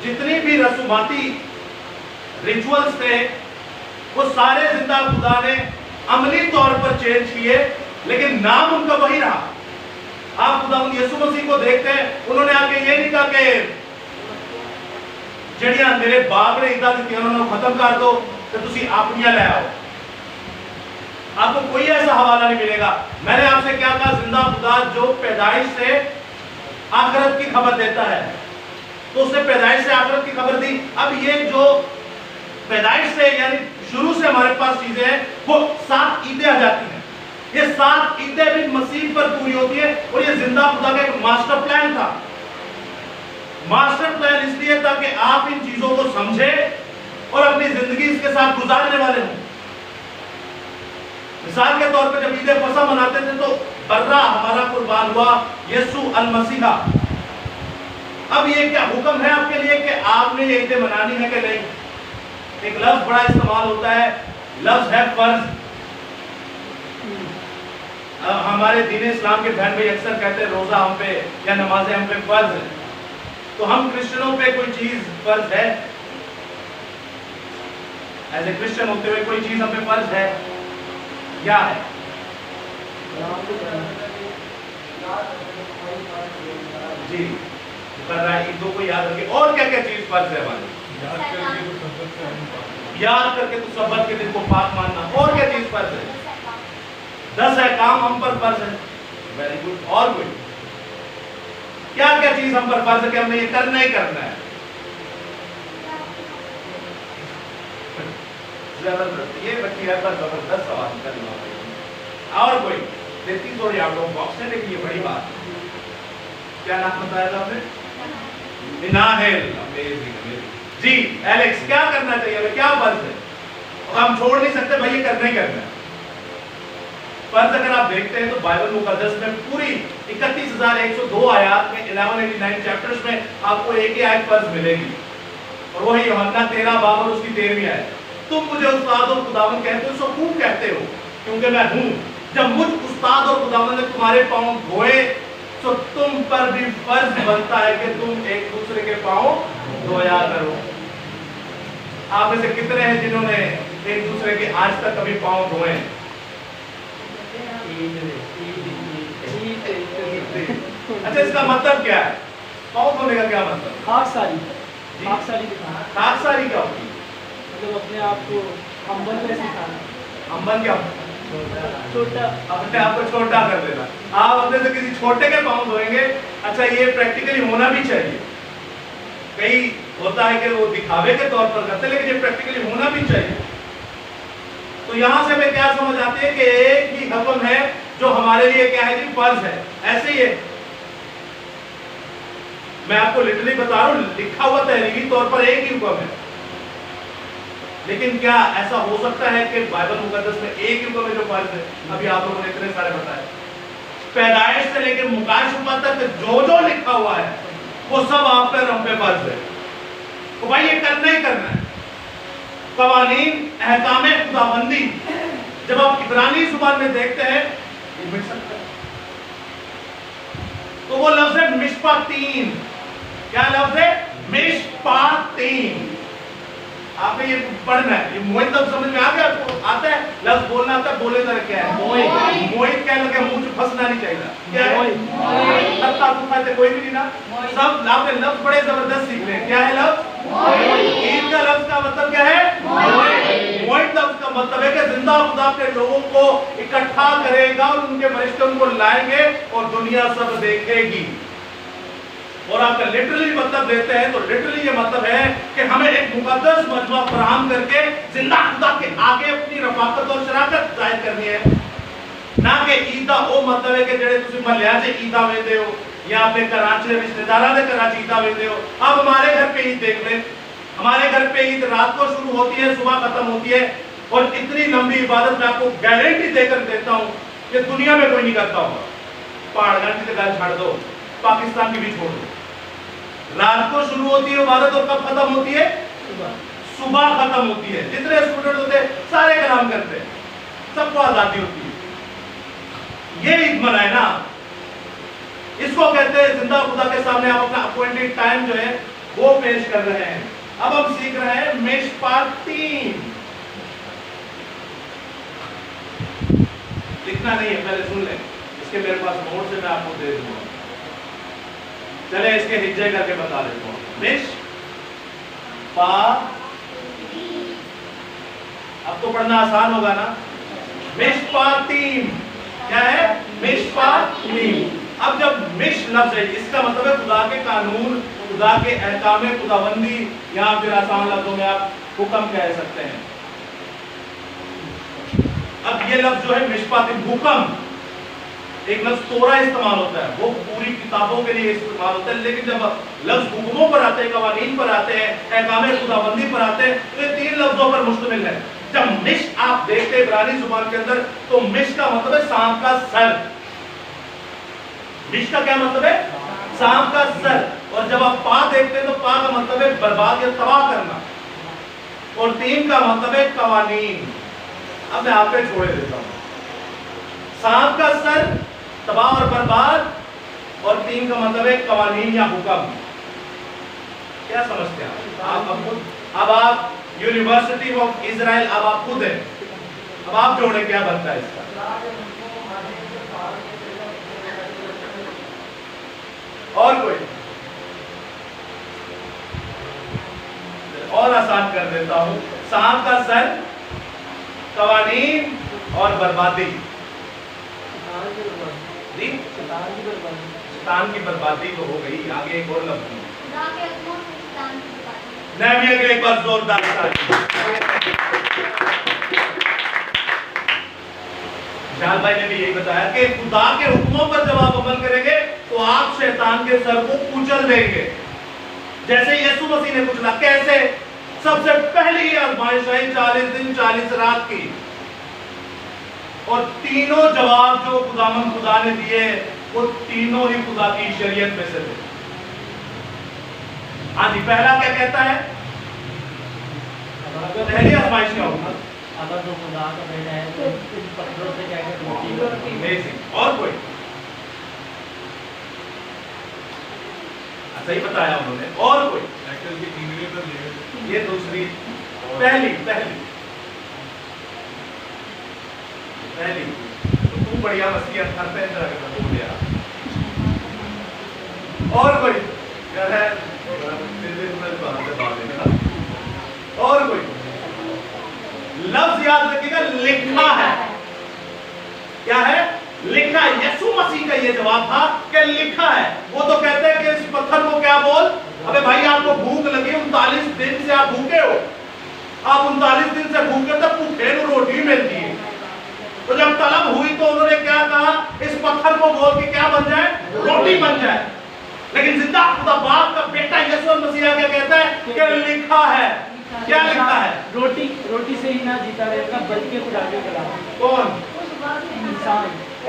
جتنی بھی رسوماتی ریچولز تھے وہ سارے زندہ خدا نے عملی طور پر چینج کیے, لیکن نام ان کا وہی رہا. آپ خدا یسوع مسیح کو دیکھتے ہیں, انہوں نے آ کے یہ نہیں کہا کہ جڑیاں میرے باپ نے عیداں دیتی انہوں نے ختم کر دو تو تسی اپنیاں لے آؤ. آپ کو کوئی ایسا حوالہ نہیں ملے گا. میں نے آپ سے کیا کہا, زندہ خدا جو پیدائش سے آخرت کی خبر دیتا ہے تو اس نے پیدائش سے آخرت کی خبر دی. اب یہ جو پیدائش سے یعنی شروع سے ہمارے پاس چیزیں ہیں وہ 7 عیدیں آ جاتی ہیں. یہ 7 عیدیں بھی مسیح پر پوری ہوتی ہیں, اور یہ زندہ خدا کا ایک ماسٹر پلان تھا. ماسٹر پلان اس لیے تھا کہ آپ ان چیزوں کو سمجھیں اور اپنی زندگی اس کے ساتھ گزارنے والے ہوں. مثال کے طور پہ جب عید فصح مناتے تھے تو برہ ہمارا قربان ہوا یسوع المسیح. اب یہ کیا حکم ہے آپ کے لیے کہ آپ نے یہ عیدیں منانی ہے کہ نہیں؟ ایک لفظ بڑا استعمال ہوتا ہے, لفظ ہے فرض. ہمارے دین اسلام کے بہن بھائی اکثر کہتے ہیں روزہ ہم پہ یا نمازیں ہم پہ فرض ہے. تو ہم کرسچنوں پہ کوئی چیز فرض ہے؟ ایز اے کرسچن ہوتے ہوئے کوئی چیز ہم پہ فرض ہے؟ کیا ہے؟ जी कर रहा है, इन दो को याद रखिए। और क्या क्या चीज फर्ज है हमारी? याद करके तो सब्बत के दिन को पाक मानना। और क्या चीज फर्ज है? 10 है काम हम पर फर्ज है। Very good. और कोई क्या क्या चीज हम पर फर्ज है कि हमने ये करना ही करना है? जबरदस्त, ये बच्ची है पर जबरदस्त सवाल करना। और कोई देखती थोड़ी आउट ऑफ बॉक्स है, लेकिन ये बड़ी बात है। क्या नाम बताया था आपने? निनाहेल। अमेजिंग। जी एलेक्स, क्या करना चाहिए हमें, क्या फर्ज है? हम छोड़ नहीं सकते भाई, ये करना ही करना है। फर्ज अगर आप देखते हैं तो बाइबल मुकद्दस में पूरी 31,102 आयत में 1189 चैप्टर्स में आपको एक ही आयत फर्ज मिलेगी, और वो है यूहन्ना 13 बाब और उसकी 13वीं आयत। तुम मुझे उस्ताद और खुदावन कहते हो, सो क्यों कहते हो? क्योंकि मैं हूं। जब मुझ उस्ताद और खुदावन ने तुम्हारे पांव धोए, तो तुम पर भी फर्ज बनता है कि तुम एक दूसरे के पांव धोया करो। आप में से कितने हैं जिन्होंने एक दूसरे के आज तक कभी पांव धोए? अच्छा, इसका मतलब क्या है? पांव धोने का क्या मतलब? खाकसारी दिखाना। खाकसारी क्या होती है? मतलब अपने आप को हम्बल में सिखाना। अम्बन क्या? छोटा। अपने आप को छोटा कर देना। आप अपने से किसी छोटे के पांव धोएंगे, अच्छा ये प्रैक्टिकली होना भी चाहिए। कई होता है कि वो दिखावे के तौर पर करते, लेकिन ये प्रैक्टिकली होना भी चाहिए। तो यहां से हमें क्या समझ आती है कि एक ही हुक्म है जो हमारे लिए क्या है जी, फर्ज है। ऐसे ही है, मैं आपको लिटरली बता रहा हूं, लिखा हुआ तहरीरी तौर पर एक ही हुक्म है, लेकिन क्या ऐसा हो सकता है कि बाइबल मुकद्दस में एक ही हुक्म है जो फर्ज है? अभी आप लोगों ने इतने सारे बताए, पैदाइश से लेकर मुकाशफा तक जो जो लिखा हुआ है वो सब आप पे हम पे फर्ज है। तो भाई ये करना ही करना है। कवानीन, अहकाम खुदाबंदी, जब आप इब्रानी जुबान में देखते हैं ये मिट सकता है, तो वो लफ्ज है मिशपातीन। क्या लफ्ज है? मिशपातीन। आपने ये पढ़ना है, ये मोहित लफ्ज समझ में आ गया आपको? आता है लफ्ज बोलना आता है? बोले तो क्या है? मोहित। मोहित क्या लगे, मुंह से फंसना नहीं चाहिए। क्या है? तत्ता तुफाते कोई भी नहीं ना, सब आपने लफ्ज बड़े जबरदस्त सीख रहे हैं। क्या है लफ्ज? ईद का लफ्ज का मतलब क्या है? मोहित लफ्ज का मतलब है कि जिंदा खुदा के लोगों को इकट्ठा करेगा और उनके फरिश्ते उनको लाएंगे और दुनिया सब देखेगी। और आपका लिटरली मतलब देते हैं तो लिटरली ये मतलब है कि हमें एक मुकद्दस मजमा फराहम करके जिंदा खुदा के आगे अपनी रफाकत और शराकत जाहिर करनी है, ना कि ईदा ओ मतलब है कि जेड़े तुसी महल्ले से ईदा वेंदे हो या अपने कराची के रिश्तेदारां दे कराची ईदा वेंदे हो। अब हमारे घर पे ईद देख लें, हमारे घर पे ईद रात को शुरू होती है, सुबह खत्म होती है, और इतनी लंबी इबादत मैं आपको गारंटी देकर देता हूं कि दुनिया में कोई नहीं करता होगा। पहाड़ घंटी से गाल छाड़ दो, पाकिस्तान की भी छोड़ दो। रात को शुरू होती है इबादत और कब खत्म होती है? सुबह खत्म होती है। जितने स्टूडेंट होते हैं सारे कलाम करते हैं, सबको आजादी होती है। ये ईद मनाए ना, इसको कहते हैं जिंदा खुदा के सामने आप अपना अपॉइंटेड टाइम जो है वो पेश कर रहे हैं। अब हम सीख रहे हैं मिशपातीन। लिखना नहीं है, पहले सुन लें, इसके मेरे पास नोट से मैं आपको दे दूंगा। चले इसके हिज्जे करके बता देता हूँ। मिश पा, अब तो पढ़ना आसान होगा ना। मिशपातीन क्या है? मिशपातीन। अब जब मिश लफ्ज है, इसका मतलब है खुदा के कानून, खुदा के अहकाम खुदाबंदी, या फिर आसान लफ्जों में आप हुक्म कह सकते हैं। अब ये लफ्ज जो है मिशपातीन, हुक्म, एक लफ्ज तोरा इस्तेमाल होता है, वो पूरी किताबों के लिए इस्तेमाल होता है, लेकिन जब लफ्ज हुक्मों पर आते हैं, कवानीन पर आते हैं, अहकाम खुदाबंदी पर आते हैं, तो ये 3 लफ्जों पर मुश्तमिल है। जब मिश आप देखते हैं इब्रानी जुबान के अंदर, तो मिश का मतलब है सांप का सर। मिश का क्या मतलब है? सांप का सर। और जब आप पा देखते हैं तो पा का मतलब है बर्बाद या तबाह करना, और 3 का मतलब है कवानीन। अब मैं आप पे छोड़ देता हूं। सांप का सर, तबाह और बर्बाद, और 3 का मतलब है कवानीन या हुक्म। क्या समझते हैं आप? अब आप यूनिवर्सिटी ऑफ इजराइल, अब आप खुद हैं, अब आप जोड़े क्या बनता है इसका? اور کوئی اور آسان کر دیتا ہوں. سانپ کا سر، قوانین اور بربادی. جی شیطان کی بربادی تو ہو گئی. آگے ایک اور لفظ ہے خدا کے حکموں سے شیطان کی بربادی. نہمیہ کے ایک بار زوردار تالی. جال بھائی نے بھی یہی بتایا کہ خدا کے حکموں پر جب آپ عمل کریں گے تو آپ شیطان کے سر کو کچل دیں گے، جیسے یسوع مسیح نے کچلا. کیسے؟ سب سے پہلی آزمائش آئی 40 دن 40 رات کی، اور تینوں جواب جو خدا نے دیے وہ تینوں ہی خدا کی شریعت میں سے تھے. ہاں جی، پہلا کیا کہتا ہے؟ پہلی آزمائش کیا ہوگا؟ اگر تو خدا کا بیٹا ہے تو ان پتھروں سے کیا کہ روٹی Amazing. اور کوئی صحیح بتایا انہوں نے. اور کوئی؟ یہ دوسری. پہلی تو بڑھیا وسیعت ہر پہ طرح کا بول دیا. اور کوئی کیا ہے؟ اور کوئی لفظ یاد رکھیے گا، لکھا ہے. کیا ہے؟ لکھا ہے. یسوع مسیح کا یہ جواب تھا کہ لکھا ہے. وہ تو کہتے ہیں کہ اس پتھر کو کیا بول. ابے بھائی آپ کو بھوک لگی، 39 دن سے آپ بھوکے ہو، آپ 39 دن سے بھوکے تب بھوکے نو روٹی ملتی ہے. تو جب طلب ہوئی تو انہوں نے کیا کہا؟ اس پتھر کو بول کے کیا بن جائے؟ روٹی بن جائے. لیکن زندہ خدا باپ کا بیٹا یسوع مسیح کیا کہتا ہے کہ لکھا ہے. کیا لکھا ہے؟ روٹی سے ہی نہ جیتا رہتا بلکہ خدا کے کلام. کون؟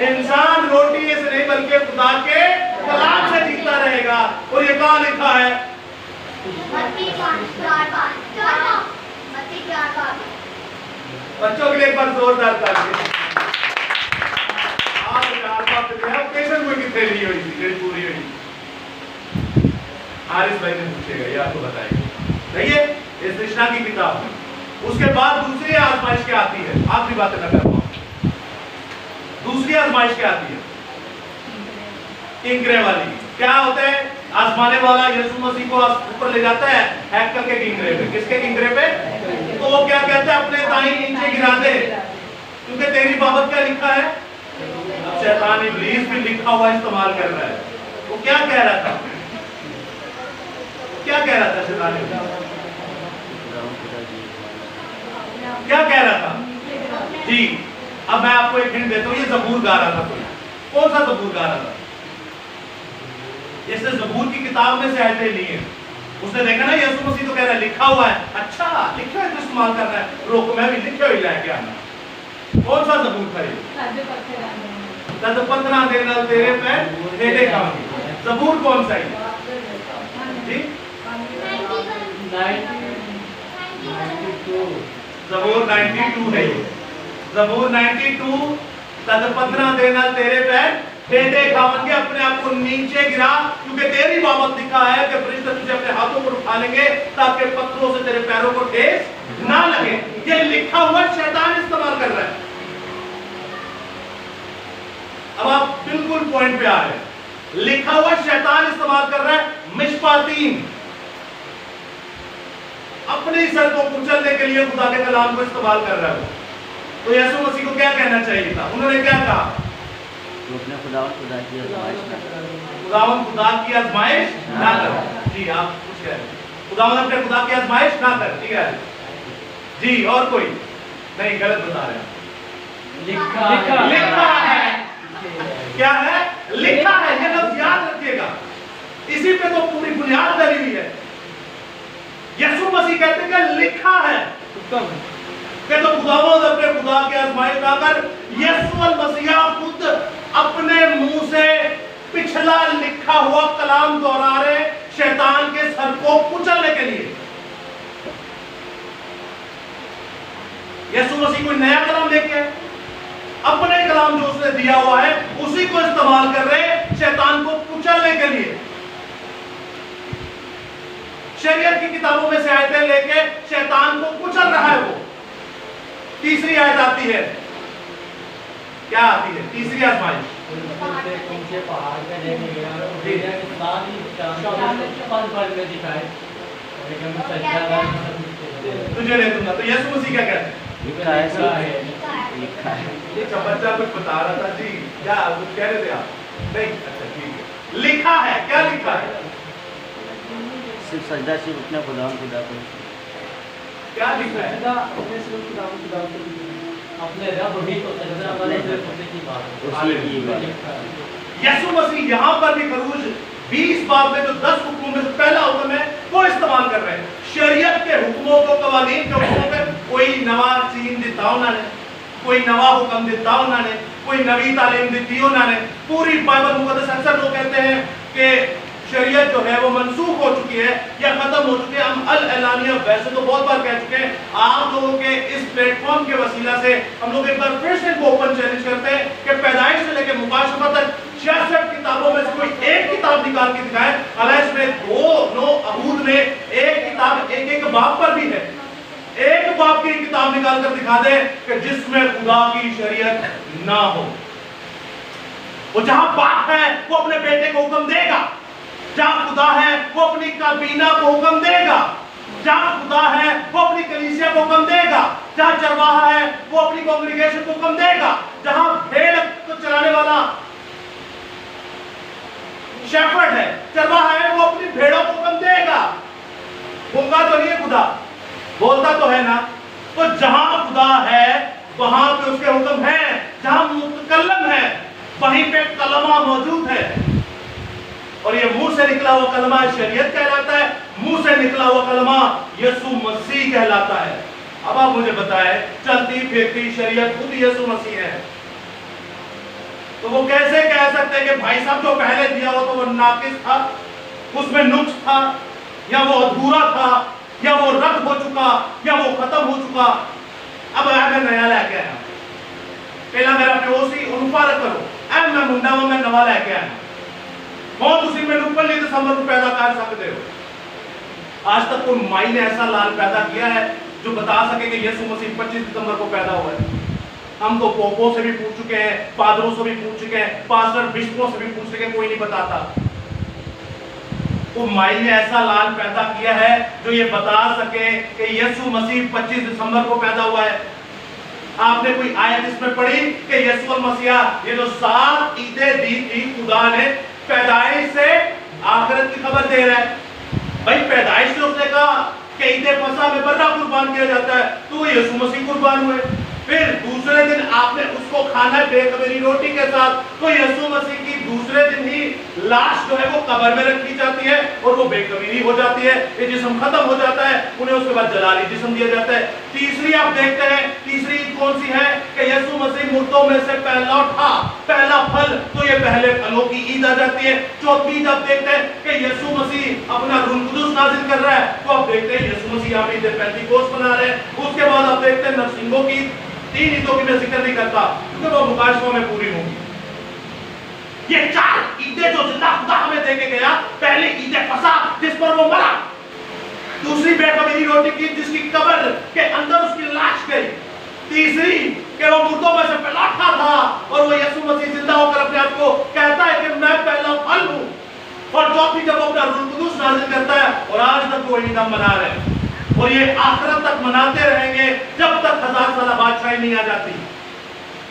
انسان روٹی سے نہیں بلکہ خدا کے کلام سے جیتا رہے گا. اور یہ کہاں لکھا ہے؟ متی 4:4. بچوں کے لیے ایک بار زوردار تالی. آپ 4 بات اوکیشن میں کتنے لی ہوئی تھی جڑی پوری ہوئی؟ حارث بھائی نے پوچھے گا، یہ آپ کو بتائے گا. صحیح ہے؟ اس رشنا کی کتاب میں. اس کے بعد دوسری آزمائش کیا آتی ہے؟ آخری باتیں نہ کر پاؤں. دوسری آزمائش کیا آتی ہے؟ کنکرے والی. کیا ہوتا ہے؟ آزمانے والا یسوع مسیح کو اوپر لے جاتا ہے ہیکل کے کنکرے پہ. کس کے کنکرے پہ؟ تو وہ کیا کہتا ہے؟ اپنے دائیں نیچے گرا دے کیونکہ تیری بابت کیا لکھا ہے؟ شیطان ابلیس بھی لکھا ہوا استعمال کر رہا ہے. وہ کیا کہہ رہا تھا؟ کیا کہہ رہا تھا شیطان ابلیس؟ کیا کہہ رہا تھا؟ جی اب میں آپ کو ایک ہنٹ دیتا ہوں. یہ زبور گا رہا تھا. کوئی کون سا زبور گا رہا تھا؟ اس نے زبور کی کتاب میں سے آیتیں لی ہیں. اس نے دیکھا نا یسوع مسیح تو کہہ رہا ہے لکھا ہوا ہے. اچھا لکھا ہے تو استعمال کر رہا ہے، روک میں بھی لکھے ہوئی لے کے آنا. کون سا زبور تھا یہ؟ 15 دن تیرے پہ ٹھیلے کھاؤں گی. زبور کون سا ہے؟ جی زبور 92 ہے. یہ زبور 92 تد 15 دن تیرے پہ ٹھیلے کھاؤں گے. اپنے آپ کو نیچے گرا کیونکہ تیری بابت لکھا ہے کہ فرشتے تجھے اپنے ہاتھوں پر اٹھا لیں گے تاکہ پتھروں سے تیرے پیروں کو ٹھیس نہ لگے. یہ لکھا ہوا شیطان استعمال کر رہا ہے. اب آپ بالکل پوائنٹ پہ آ رہے ہیں. لکھا ہوا شیطان استعمال کر رہا ہے. مشپاتین اپنے سر کو کچلنے کے لیے خدا کے کلام کو استعمال کر رہا ہے. تو یسوع مسیح کو کیا کہنا چاہیے تھا؟ انہوں نے کیا کہا؟ خدا کی آزمائش خدا کی آزمائش نہ کر. جی آپ کچھ کہہ رہے ہیں. خداوند اپنے خدا کی آزمائش نہ کر. ٹھیک ہے جی. اور کوئی نہیں؟ غلط بتا رہے ہیں. لکھا ہے. کیا ہے؟ لکھا ہے. یہ لفظ یاد رکھیے گا. اسی پہ تو پوری بنیاد ڈلی ہوئی ہے. یسوع مسیح کہتے ہیں کہ لکھا ہے. کہ تو خداوند اپنے خدا کی آزمائش نہ کر. یسوع المسیح خود اپنے منہ سے پچھلا لکھا ہوا کلام دہرا رہے شیطان کے سر کو کچلنے کے لیے. یسوع مسیح کوئی نیا کلام لے کے آئے؟ اپنے کلام جو اس نے دیا ہوا ہے اسی کو استعمال کر رہے شیطان کو کچلنے کے لیے. شریعت کی کتابوں میں سے آیتیں لے کے شیطان کو کچل رہا ہے. وہ تیسری آیت آتی ہے. کیا آتی ہے؟ تیسری آزمائش से ऊंचे पहाड़ पे लेके गया और भेजा के साथ ही पल पल में दिखाए, लेकिन मैं सच्चा था तुझे नहीं दूंगा। तो यीशु मसीह क्या कहते हैं? लिखा है लिखा है। ये बच्चा कुछ बता रहा था जी, क्या कुछ कह रहे थे आप? नहीं, अच्छा ठीक है। लिखा है, क्या लिखा है? सिर्फ सजदा सिर्फ अपने खुदा को। क्या लिखा है? अपने रब ही को सजदा वाले होने की बात उसी की बात। यीशु मसीह यहाँ पर भी खरूज 20 बाब में जो 10 हुक्मों में से पहला हुक्म है वो इस्तेमाल कर रहे हैं। शरीयत के हुक्मों को, कवानीन के हुक्मों पे कोई नवा चीन दिता उन्होंने, कोई नवा हुक्म दिता उन्होंने, कोई नवी तालीम दी उन्होंने। पूरी बाइबल मुकद्दस, अक्सर लोग कहते हैं कि शरीयत जो है वो मनसूख हो चुकी है या खत्म हो चुकी है। हम अल एलानिया वैसे तो बहुत बार कह चुके हैं, आप लोगों के इस प्लेटफॉर्म के वसीला से हम लोग एक बार फिर से इनको ओपन चैलेंज करते हैं कि पैदाइश से लेकर मुकाशफा तक 66 किताबों में से कोई एक किताब निकाल के दिखाए। हालांकि इसमें 2 अहूद में एक किताब एक बाब पर भी है, एक बाब की किताब निकाल कर दिखा दे कि जिसमें खुदा की शरीयत ना हो। वो जहां बाप है वो अपने बेटे को हुक्म देगा, जहां खुदा है वो अपनी काबीना को हुक्म देगा, जहां खुदा है वो अपनी कलीसिया को हुक्म देगा, जहां चरवाहा है वो अपनी कांग्रीगेशन को हुक्म देगा, जहां भेड़ को चराने वाला शेफर्ड है, चरवाहा है, वो अपनी भेड़ों को हुक्म देगा। गूंगा तो नहीं है खुदा, बोलता तो है ना। तो जहां खुदा है वहां पे उसके हुक्म है, जहां मुतकल्लम है वहीं पे कलमा मौजूद है। और ये मुंह से निकला हुआ कलमा शरीयत कहलाता है, मुंह से निकला हुआ कलमा यीशु मसीह कहलाता है। अब आप मुझे बताएं, चलती फिरती शरीयत खुद यीशु मसीह है, तो वो कैसे कह सकते हैं कि भाई साहब जो पहले दिया हो तो वो नाकिस था, उसमें नुक्स था, या वो अधूरा था, या वो रद्द हो चुका, या वो खत्म हो चुका। अब अगर नया लेके आया, पहला मेरा पड़ोसी उनफारक करो, अब मैं मुंडा में नवा लेके आया, बहुत उसी में ऊपर नहीं दिसंबर को पैदा कर सकते हो। आज तक कोई माई ने ऐसा लाल पैदा किया है जो बता सके कि यीशु मसीह 25 दिसंबर को पैदा हुआ है? हम तो पोपों से भी पूछ चुके हैं, फादरों से भी पूछ चुके हैं, पास्टर बिशपों से भी पूछ चुके हैं, कोई नहीं बताता। वो माई ने ऐसा लाल पैदा किया है जो ये बता सके कि यीशु मसीह 25 दिसंबर को पैदा हुआ है। आपने कोई आयत इसमें पढ़ी कि यीशु मसीह ये जो 7 ईदें दी थी खुदा ने, पैदाइश से आखिरत की खबर दे रहा है। भाई पैदाइश से उसने कहा कि ईद फसह में बर्रा कुर्बान किया जाता है, तो यीशु मसीह कुर्बान हुए। फिर दूसरे दिन आपने उसको खाना है बेखमीरी रोटी के साथ, तो यीशु मसीह की दूसरे दिन ही लाश जो है वो कब्र में रखी जाती है और वो बेखमीरी हो जाती है, ये जिस्म खत्म हो जाता है, उन्हें उसके बाद जलाली जिस्म दिया जाता है। तीसरी आप देखते हैं, तीसरी ईद कौन सी है कि यीशु मसीह मुर्दों में से पहला उठा, पहला फल, तो ये पहले फलों की ईद आ जाती है। चौथी ईद आप देखते हैं कि यीशु मसीह अपना रूह कुदुस नाजिल कर रहा है, तो आप देखते हैं यीशु मसीह यहाँ पे ईद पेंतिकोस्त मना रहे हैं। उसके बाद आप देखते हैं नरसिंगों की 3 ईदों की मैं जिक्र नहीं करता क्योंकि वो मुकाशफा में पूरी होंगी। ये 4 ईदें जो जिंदा खुदा हमें देके गया, पहली ईद फसह जिस पर वो मरा, दूसरी बेखमीरी रोटी की जिसकी कब्र के अंदर उसकी लाश गई, तीसरी कि वो मुर्दों में से पहला उठा था और वो यीशु मसीह जिंदा होकर अपने आप को कहता है कि मैं पहला फल हूं, और चौथी जब वो अपना रूह कुदुस नाज़िल करता है और आज तक वो ईद मना रहे हैं और ये आखिरत तक मनाते रहेंगे जब तक 1000 साल बादशाही नहीं आ जाती।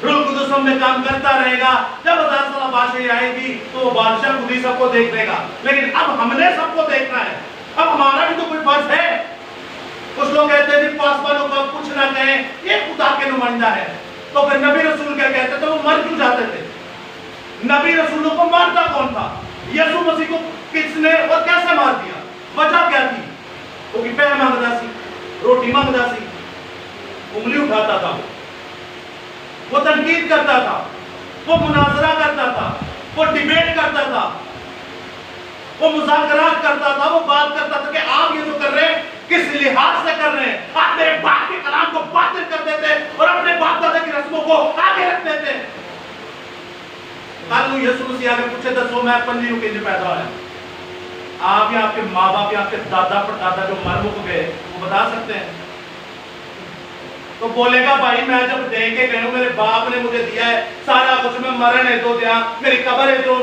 रूह कुदुस हम में काम करता रहेगा, जब 1000 साल बादशाही आएगी तो वो बादशाह खुद ही सबको देख लेगा। लेकिन अब हमने सबको देखना है, अब हमारा भी तो कोई फर्ज है। कुछ लोग कहते हैं कि पासवानों को कुछ ना कहें, ये खुदा के नुमाइंदा है, तो फिर नबी रसूल क्या कहते थे? वो मर क्यों जाते थे? नबी रसूलों को मारता कौन था? यीशु मसीह को किसने और कैसे मार दिया? वजह क्या थी? क्योंकि पैर मांगता सी, रोटी मांगता सी, उंगली उठाता था, वो तनकीद करता था, वो मुनाजरा करता था, वो डिबेट करता था, वो मुज़ाकरात करता था, वो बात करता था कि आप ये जो कर रहे हैं किस लिहाज से कर रहे हैं। आप मेरे बाप के कलाम को बातिल कर देते और अपने बाप दादा की रस्मों को आगे रख देते। कल यीशु मसीह आगे पूछे दसो मैं पंजी के पैदा हुआ, आप या आपके माँ बाप या आपके दादा परदादा जो मर मुक गए वो बता सकते हैं? तो تو بولے گا بھائی میں جب دے کے گئے ہوں میرے باپ نے مجھے دیا ہے سارا کچھ میں مرنے دو دیا میری قبر ہے تو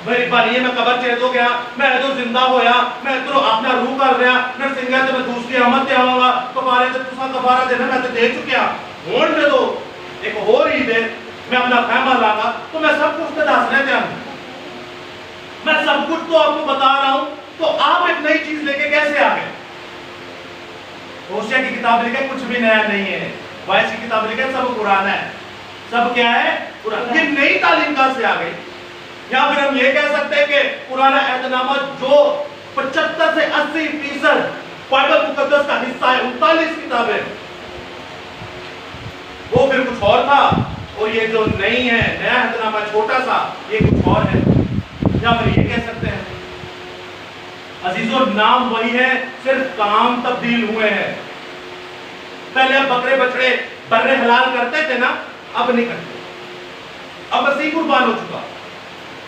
میری بانی میں قبر چے دو گیا میں تو زندہ ہویا میں تو اپنا روح کر رہا میں سنگا تے میں دوسری آمد تے آواں گا کفارے تے تساں کفارہ دینا میں تے دے چکیا ہن جدو ایک اور عید ہے میں اپنا خیمہ لاگا تو میں سب کچھ تے دس رہے تھے میں سب کچھ تو آپ کو بتا رہا ہوں تو آپ ایک نئی چیز لے کے کیسے آ گئے ہوشیہ کی کتاب لکھے کچھ بھی نیا نہیں ہے وائس کی کتاب لکھے سب قرآن ہے سب کیا ہے قرآن یہ نئی تعلیم کہاں سے آ گئی یا پھر ہم یہ کہہ سکتے ہیں کہ قرآن عہد نامہ جو 75 سے 80% بائبل مقدس کا حصہ ہے 39 کتابیں وہ پھر کچھ اور تھا اور یہ جو نئی ہے نیا عہد نامہ چھوٹا سا یہ کچھ اور ہے یا پھر یہ کہہ سکتے ہیں عزیزو نام وہی ہے صرف کام تبدیل ہوئے ہیں پہلے اب بکرے بچڑے برے حلال کرتے تھے نا اب نہیں کرتے اب مسیح قربان ہو چکا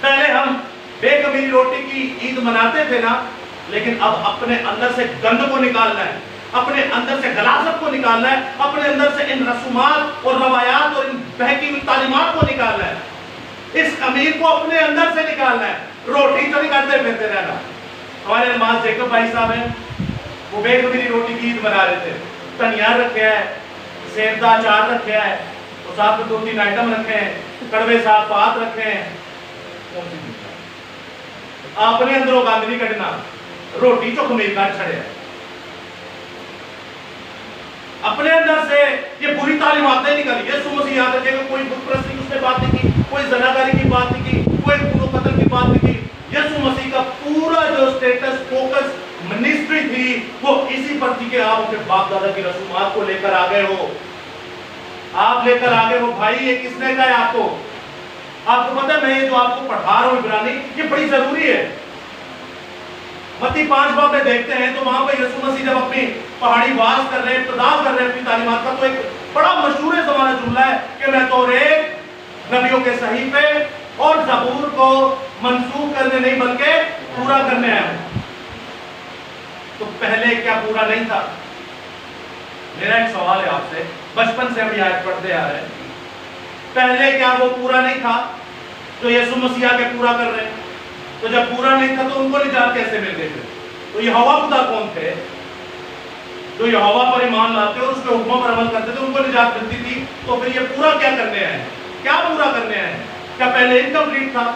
پہلے ہم بے کمیری روٹی کی عید مناتے تھے نا لیکن اب اپنے اندر سے گند کو نکالنا ہے اپنے اندر سے غلاظت کو نکالنا ہے اپنے اندر سے ان رسومات اور روایات اور ان بہکی ہوئی تعلیمات کو نکالنا ہے اس امیر کو اپنے اندر سے نکالنا ہے روٹی تو نہیں کرتے پھرتے رہنا ہمارے نماز جیکب بھائی صاحب ہیں وہ بے کمیری روٹی کی عید منا رہے تھے دھنیا رکھے ہے سیب دا اچار رکھے ہے اور ساتھ میں 2-3 آئٹم رکھے ہیں کڑوے ساگ پات رکھے ہیں اپنے اندروں گند نہیں کٹنا روٹی چو خمیر کر چھڑے ہے اپنے اندر سے یہ بری تعلیمات نہیں نکلی یسوع مسیح یاد رکھے گا کوئی بت پرستی کی اس نے بات نہیں کی کوئی زناکاری کی بات نہیں کی کوئی خون و قتل کی بات نہیں کی یسوع مسیح کا پورا جو سٹیٹس فوکس منسٹری تھی وہ اسی پر تھی کہ آپ اپنے باپ دادا کی رسومات کو لے کر آگئے ہو آپ لے کر آگئے ہو بھائی یہ کس نے کہا ہے آپ کو پتہ ہے میں یہ جو آپ کو پڑھا رہا ہوں عبرانی یہ بڑی ضروری ہے متی 5 باب میں دیکھتے ہیں تو وہاں پہ یسوع مسیح جب اپنی پہاڑی واز کر رہے ہیں ابتدا کر رہے ہیں اپنی تعلیمات کا تو ایک بڑا مشہور زمانہ جملہ ہے کہ میں توریت نبیوں کے صحیفے اور زبور کو منسوخ کرنے نہیں بلکہ پورا کرنے آیا ہوں تو پہلے کیا پورا نہیں تھا میرا ایک سوال ہے آپ سے بچپن سے ہم یہ آیت پڑھتے آ رہے ہیں پہلے کیا وہ پورا نہیں تھا جو یسوع مسیح آ کے پورا کر رہے ہیں تو جب پورا نہیں تھا تو ان کو نجات کیسے مل گئی تو یہوہ خدا کون تھے جو یہوہ پر ایمان لاتے اور اس کے حکموں پر عمل کرتے تھے ان کو نجات ملتی تھی تو پھر یہ پورا کیا کرنے آئے کیا پورا کرنے آئے کیا پہلے انکمپلیٹ تھا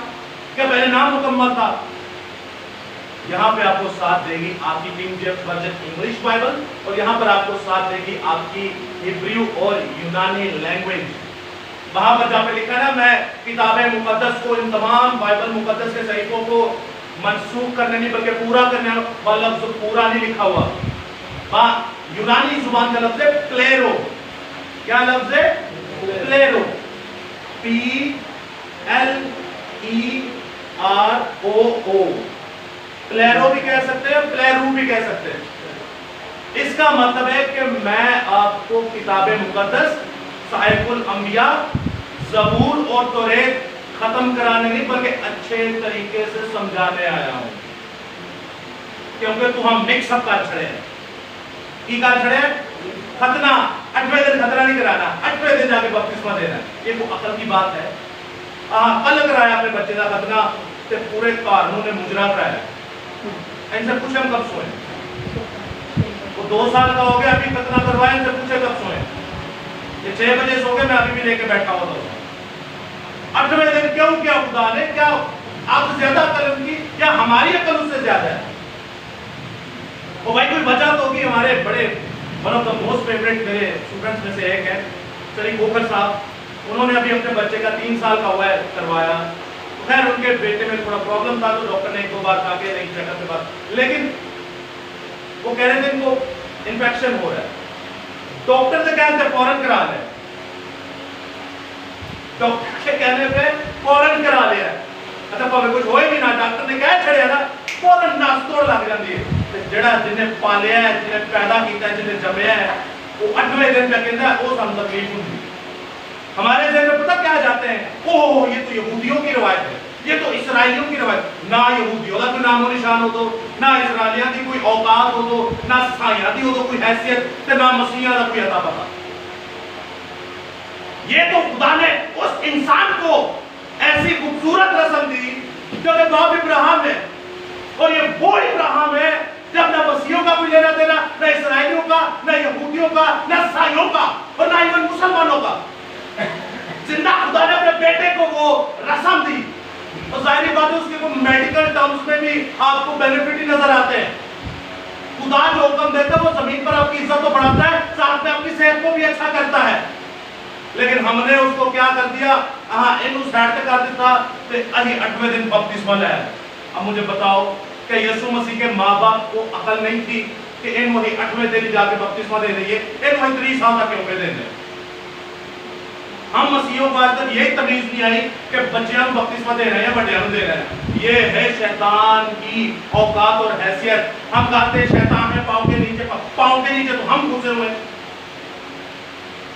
کیا پہلے نام مکمل تھا یہاں پہ آپ کو ساتھ دے گی آپ کی king James version English Bible اور یہاں پر آپ کو ساتھ دے گی آپ کی ہبریو اور یونانی لینگویج وہاں پر جہاں پہ لکھا ہے نا میں کتاب مقدس کو ان تمام بائبل مقدس کے صحیفوں کو منسوخ کرنے نہیں بلکہ پورا کرنے والا لفظ پورا نہیں لکھا ہوا یونانی زبان کا لفظ ہے پلیرو کیا لفظ ہے پلیرو P-L-E-R-O-O پلیرو بھی کہہ سکتے ہیں پلیرو بھی کہہ سکتے ہیں اس کا مطلب ہے کہ میں آپ کو کتاب مقدس صحائف الانبیاء زبور اور توریت ختم کرانے نہیں بلکہ اچھے طریقے سے سمجھانے آیا ہوں کیونکہ تو ہم مکس اپ کر چھڑے ہیں کی کر چھڑے ہیں ختنہ 8ویں دن ختنہ نہیں کرانا 8ویں دن جا کے بپتسمہ دینا یہ وہ عقل کی بات ہے کل کرایا اپنے بچے کا ختنہ تے پورے کارنوں نے مجرا کرایا ان سے پوچھے ہم کب سوئیں وہ 2 سال کا ہو گیا ابھی ختنہ کروایا ان سے پوچھے کب سوئیں یہ 6 بجے سو گئے میں ابھی بھی لے کے بیٹھا ہوا تھا 8ویں دن کیوں کیا خدا نے کیا آپ سے زیادہ عقل کی یا ہماری عقل اس سے زیادہ ہے وہ بھائی کوئی وجہ تو ہوگی ہمارے بڑے one of the most favourite میرے اسٹوڈنٹس میں سے ایک ہے سری کوکر صاحب انہوں نے ابھی اپنے بچے کا 3 سال کا ہوا ہے کروایا خیر ان کے بیٹے میں تھوڑا پرابلم تھا تو ڈاکٹر نے 1-2 بار کہا کہ نہیں چیک اپ کے بعد لیکن وہ کہہ رہے تھے ان کو انفیکشن ہو رہا ہے ڈاکٹر سے کہتے ہیں فوراً کرا لیں ڈاکٹر کے کہنے پہ فوراً کرا لیا اچھا پاوے کچھ ہوئے بھی نہ ڈاکٹر نے کہہ چھڑیا نا فوراً ناس توڑ لگ جاندی ہے جڑا جنہیں پالیا ہے جنہیں پیدا کیتا ہے جنہیں جمعیا ہے وہ 8ویں دن پہ کہتا ہے وہ سن تکلیف ہوتی ہمارے ذہن میں پتہ کیا جاتے ہیں اوہ یہ تو یہودیوں کی روایت ہے یہ تو اسرائیلیوں کی روایت نہ یہودیوں کا کوئی نام و نشان ہو تو نہ اسرائیلیاں کی کوئی اوقات ہو تو نہ سائیاں دی ہو تو کوئی حیثیت تے نہ مسیحیاں کا کوئی عطا پتا یہ تو خدا نے اس انسان کو ایسی خوبصورت رسم دی جو کہ باپ ابراہیم ہے، اور یہ وہ ابراہیم ہے جب نہ مسیحوں کا کوئی لینا دینا، نہ اسرائیلیوں کا، نہ یہودیوں کا، نہ عیسائیوں کا، اور نہ ایون مسلمانوں کا۔ زندہ خدا نے اپنے بیٹے کو وہ رسم دی، اور ظاہری بات ہے اس کے وہ میڈیکل ٹرمز میں بھی آپ کو بینیفٹ ہی نظر آتے ہیں۔ خدا جو حکم دیتا ہے وہ زمین پر آپ کی عزت تو بڑھاتا ہے، ساتھ میں آپ کی صحت کو بھی اچھا کرتا ہے، لیکن ہم نے اس کو کیا کر دیا؟ انہوں سائڈ پہ کر دیتا کہ اہی 8ویں دن بپتسمہ لے۔ اب مجھے بتاؤ کہ یسوع مسیح کے ماں باپ کو عقل نہیں تھی کہ ان وہی 8ویں دن جا کے بپتسمہ دے رہی ہے، ان وہی 3 سال تک کیوں پہ دے دیں؟ ہم مسیحوں کو آج تک یہی تمیز نہیں آئی کہ بچیاں بپتسمہ دے رہے ہیں، بڑیاں دے رہے ہیں۔ یہ ہے شیطان کی اوقات اور حیثیت۔ ہم کہتے ہیں شیطان ہے پاؤں کے نیچے، پاؤں کے نیچے تو ہم گھسے ہوئے ہیں،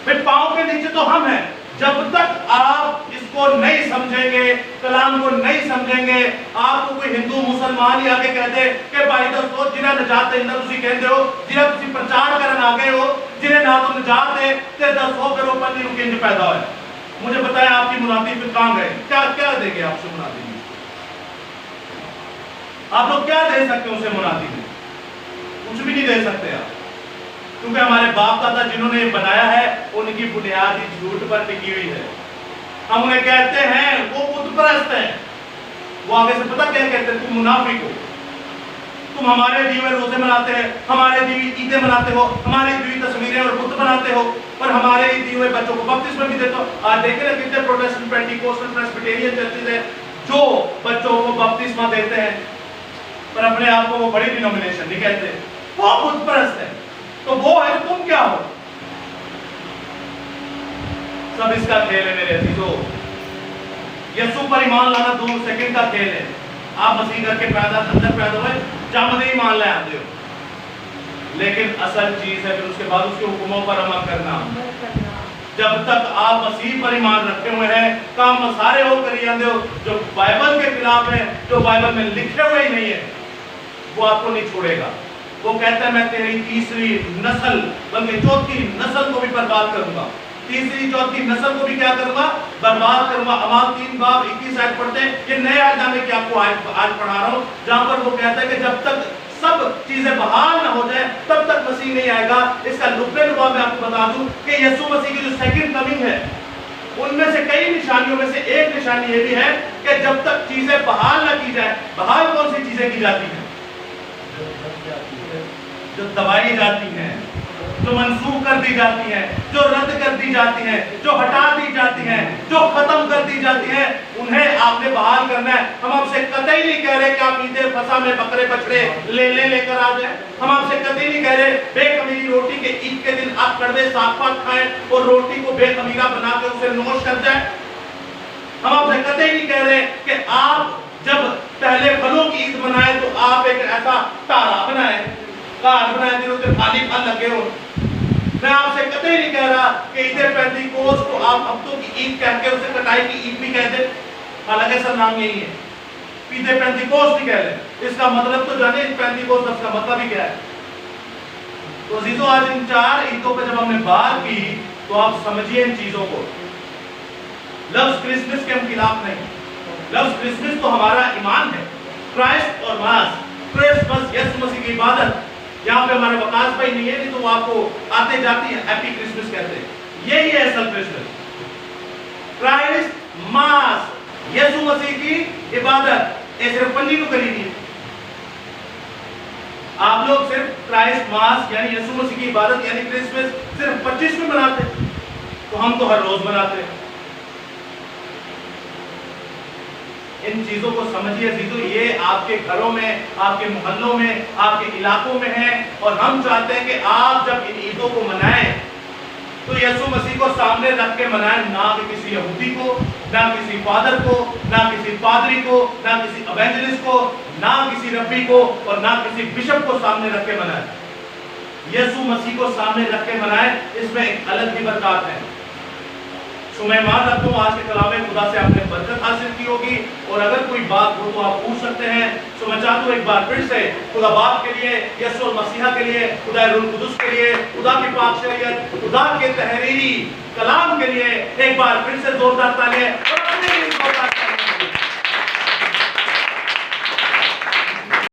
پھر پاؤں کے نیچے تو ہم ہیں۔ جب تک آپ اس کو نہیں سمجھیں گے، کلام کو نہیں سمجھیں گے، آپ کو کوئی ہندو مسلمان ہی آگے کہہ دے کہ بھائی دوستو جنہیں نجات ہے اندر تسی کہندے ہو، جنہیں تسی پرچار کرن آگے ہو، جنہیں نہ تو نجات ہے تے دسو پھر وہ پنی رکی انج پیدا ہوئے۔ مجھے بتائیں آپ کی منادی پھر کہاں گئے؟ کیا دیں گے آپ سے منادی میں؟ آپ لوگ کیا دے سکتے ہیں اسے منادی میں؟ کچھ بھی نہیں دے سکتے آپ، کیونکہ ہمارے باپ دادا جنہوں نے یہ بنایا ہے ان کی بنیاد ہی جھوٹ پر ٹکی ہوئی ہے۔ ہم انہیں کہتے ہیں وہ بت پرست ہیں، وہ آگے سے پتہ کیا کہتے ہیں؟ تم منافق ہو، تم ہمارے دیے ہوئے روزے مناتے ہیں، ہمارے دیے ہوئی عیدیں مناتے ہو، ہماری دی ہوئی تصویریں اور بت بناتے ہو، پر ہمارے دیے ہوئے بچوں کو بپتسمہ بھی دیتے ہو۔ آج دیکھیں نا کتنے پروٹیسٹنٹ، پینٹیکوسٹل، پریسبیٹیرین چرچز ہیں جو بچوں کو بپتسمہ دیتے ہیں، پر اپنے آپ کو وہ بڑی ڈینومینیشن نہیں کہتے، وہ بت پرست ہے۔ تو وہ ہے تو تم کیا ہو؟ سب اس کا کھیل ہے میرے عزیزو۔ یسوع پر ایمان لانا 2 سیکنڈ کا کھیل ہے۔ آپ مسیح کر کے اندر پیدا ہوئے، جامد ایمان لے آتے ہو، لیکن اصل چیز ہے پھر اس کے بعد اس کے حکموں پر عمل کرنا۔ جب تک آپ مسیح پر ایمان رکھے ہوئے ہیں، کام سارے ہو کر ہی آتے ہو جو بائبل کے خلاف ہے، جو بائبل میں لکھے ہوئے ہی نہیں ہے، وہ آپ کو نہیں چھوڑے گا۔ وہ کہتا ہے میں تیری 3 نسل بلکہ 4 نسل کو بھی برباد کروں گا، 3 4 نسل کو بھی کیا کروں گا؟ برباد کروں گا۔ اعمال 3 باب 21 آیت پڑھتے ہیں، یہ نئے آیت نامے کی آپ کو آج پڑھا رہا ہوں، جہاں پر وہ کہتا ہے کہ جب تک سب چیزیں بحال نہ ہو جائیں تب تک مسیح نہیں آئے گا۔ اس کا لب لباب میں آپ کو بتا دوں کہ یسوع مسیح کی جو سیکنڈ کمنگ ہے ان میں سے کئی نشانیوں میں سے ایک نشانی یہ بھی ہے کہ جب تک چیزیں بحال نہ کی جائیں۔ بحال کون سی چیزیں کی جاتی ہیں؟ جو دبائی جاتی ہیں، جو منسوخ کر دی جاتی ہیں، جو رد کر دی جاتی ہیں، جو ہٹا دی جاتی ہیں، جو ختم کر دی جاتی ہیں، انہیں آپ نے بحال کرنا ہے۔ ہم آپ سے قطعی نہیں کہہ رہے کہ آپ عید فصح میں بکرے بچڑے لے کر آ جائیں۔ ہم آپ سے قطعی نہیں کہہ رہے بے خمیری روٹی کے عید کے دن آپ کڑوے ساگ پاک کھائیں اور روٹی کو بے خمیرہ بنا کے اسے نوش کر جائیں۔ ہم آپ سے قطعی نہیں کہہ رہے کہ آپ جب پہلے پھلوں کی عید منائیں تو آپ ایک ایسا تارا بنائیں، کار بنائیں جنہوں سے خالی پھل لگے ہو۔ میں آپ سے قطعی نہیں کہہ رہا کہ عید پینتیکوست کو آپ ہفتوں کی عید کہہ کے اسے کٹائی کی عید بھی کہہ دیں، حالانکہ سر نام یہی ہے، عید پینتیکوست ہی کہہ لیں۔ اس کا مطلب تو جانے پینتیکوست اس کا مطلب ہی کیا ہے؟ تو عزیزو آج ان 4 عیدوں پہ جب ہم نے بات کی تو آپ سمجھیے ان چیزوں کو۔ لفظ کرسمس کے ہم خلاف نہیں، لفظ کرسمس تو ہمارا ایمان ہے، کرائسٹ اور ماس، کرسمس یسوع مسیح کی عبادت۔ یہاں پہ ہمارے وقاص بھائی نہیں ہے، نہیں تو وہ آپ کو آتے جاتی ہیں ہیپی کرسمس کہتے ہیں، یہی ہے اصل کرسمس۔ کرائسٹ ماس یسوع مسیح کی عبادت، یہ صرف 25 کو کری دی۔ آپ لوگ صرف کرائسٹ ماس یعنی یسوع مسیح کی عبادت یعنی کرسمس صرف 25 میں مناتے ہیں، تو ہم تو ہر روز مناتے ہیں۔ ان چیزوں کو سمجھیے عزیزو، یہ آپ کے گھروں میں، آپ کے محلوں میں، آپ کے علاقوں میں ہیں، اور ہم چاہتے ہیں کہ آپ جب ان عیدوں کو منائیں تو یسوع مسیح کو سامنے رکھ کے منائیں، نہ کہ کسی یہودی کو، نہ کسی فادر کو، نہ کسی پادری کو، نہ کسی ایونجلسٹ کو، نہ کسی ربی کو، اور نہ کسی بشپ کو سامنے رکھ کے منائیں۔ یسوع مسیح کو سامنے رکھ کے منائیں، اس میں ایک الگ ہی برکات ہے۔ तो मैं मान रखता हूँ आज के कलाम खुदा से आपने बरकत हासिल की होगी, और अगर कोई बात हो तो आप पूछ सकते हैं। तो मैं चाहता हूँ एक बार फिर से खुदा बाप के लिए, यीशु मसीहा के लिए, खुदा रूह कुदुस के लिए, खुदा की पाक शरीयत, खुदा के तहरीरी कलाम के लिए एक बार फिर से जोरदार तालियां और अपने लिए जोरदार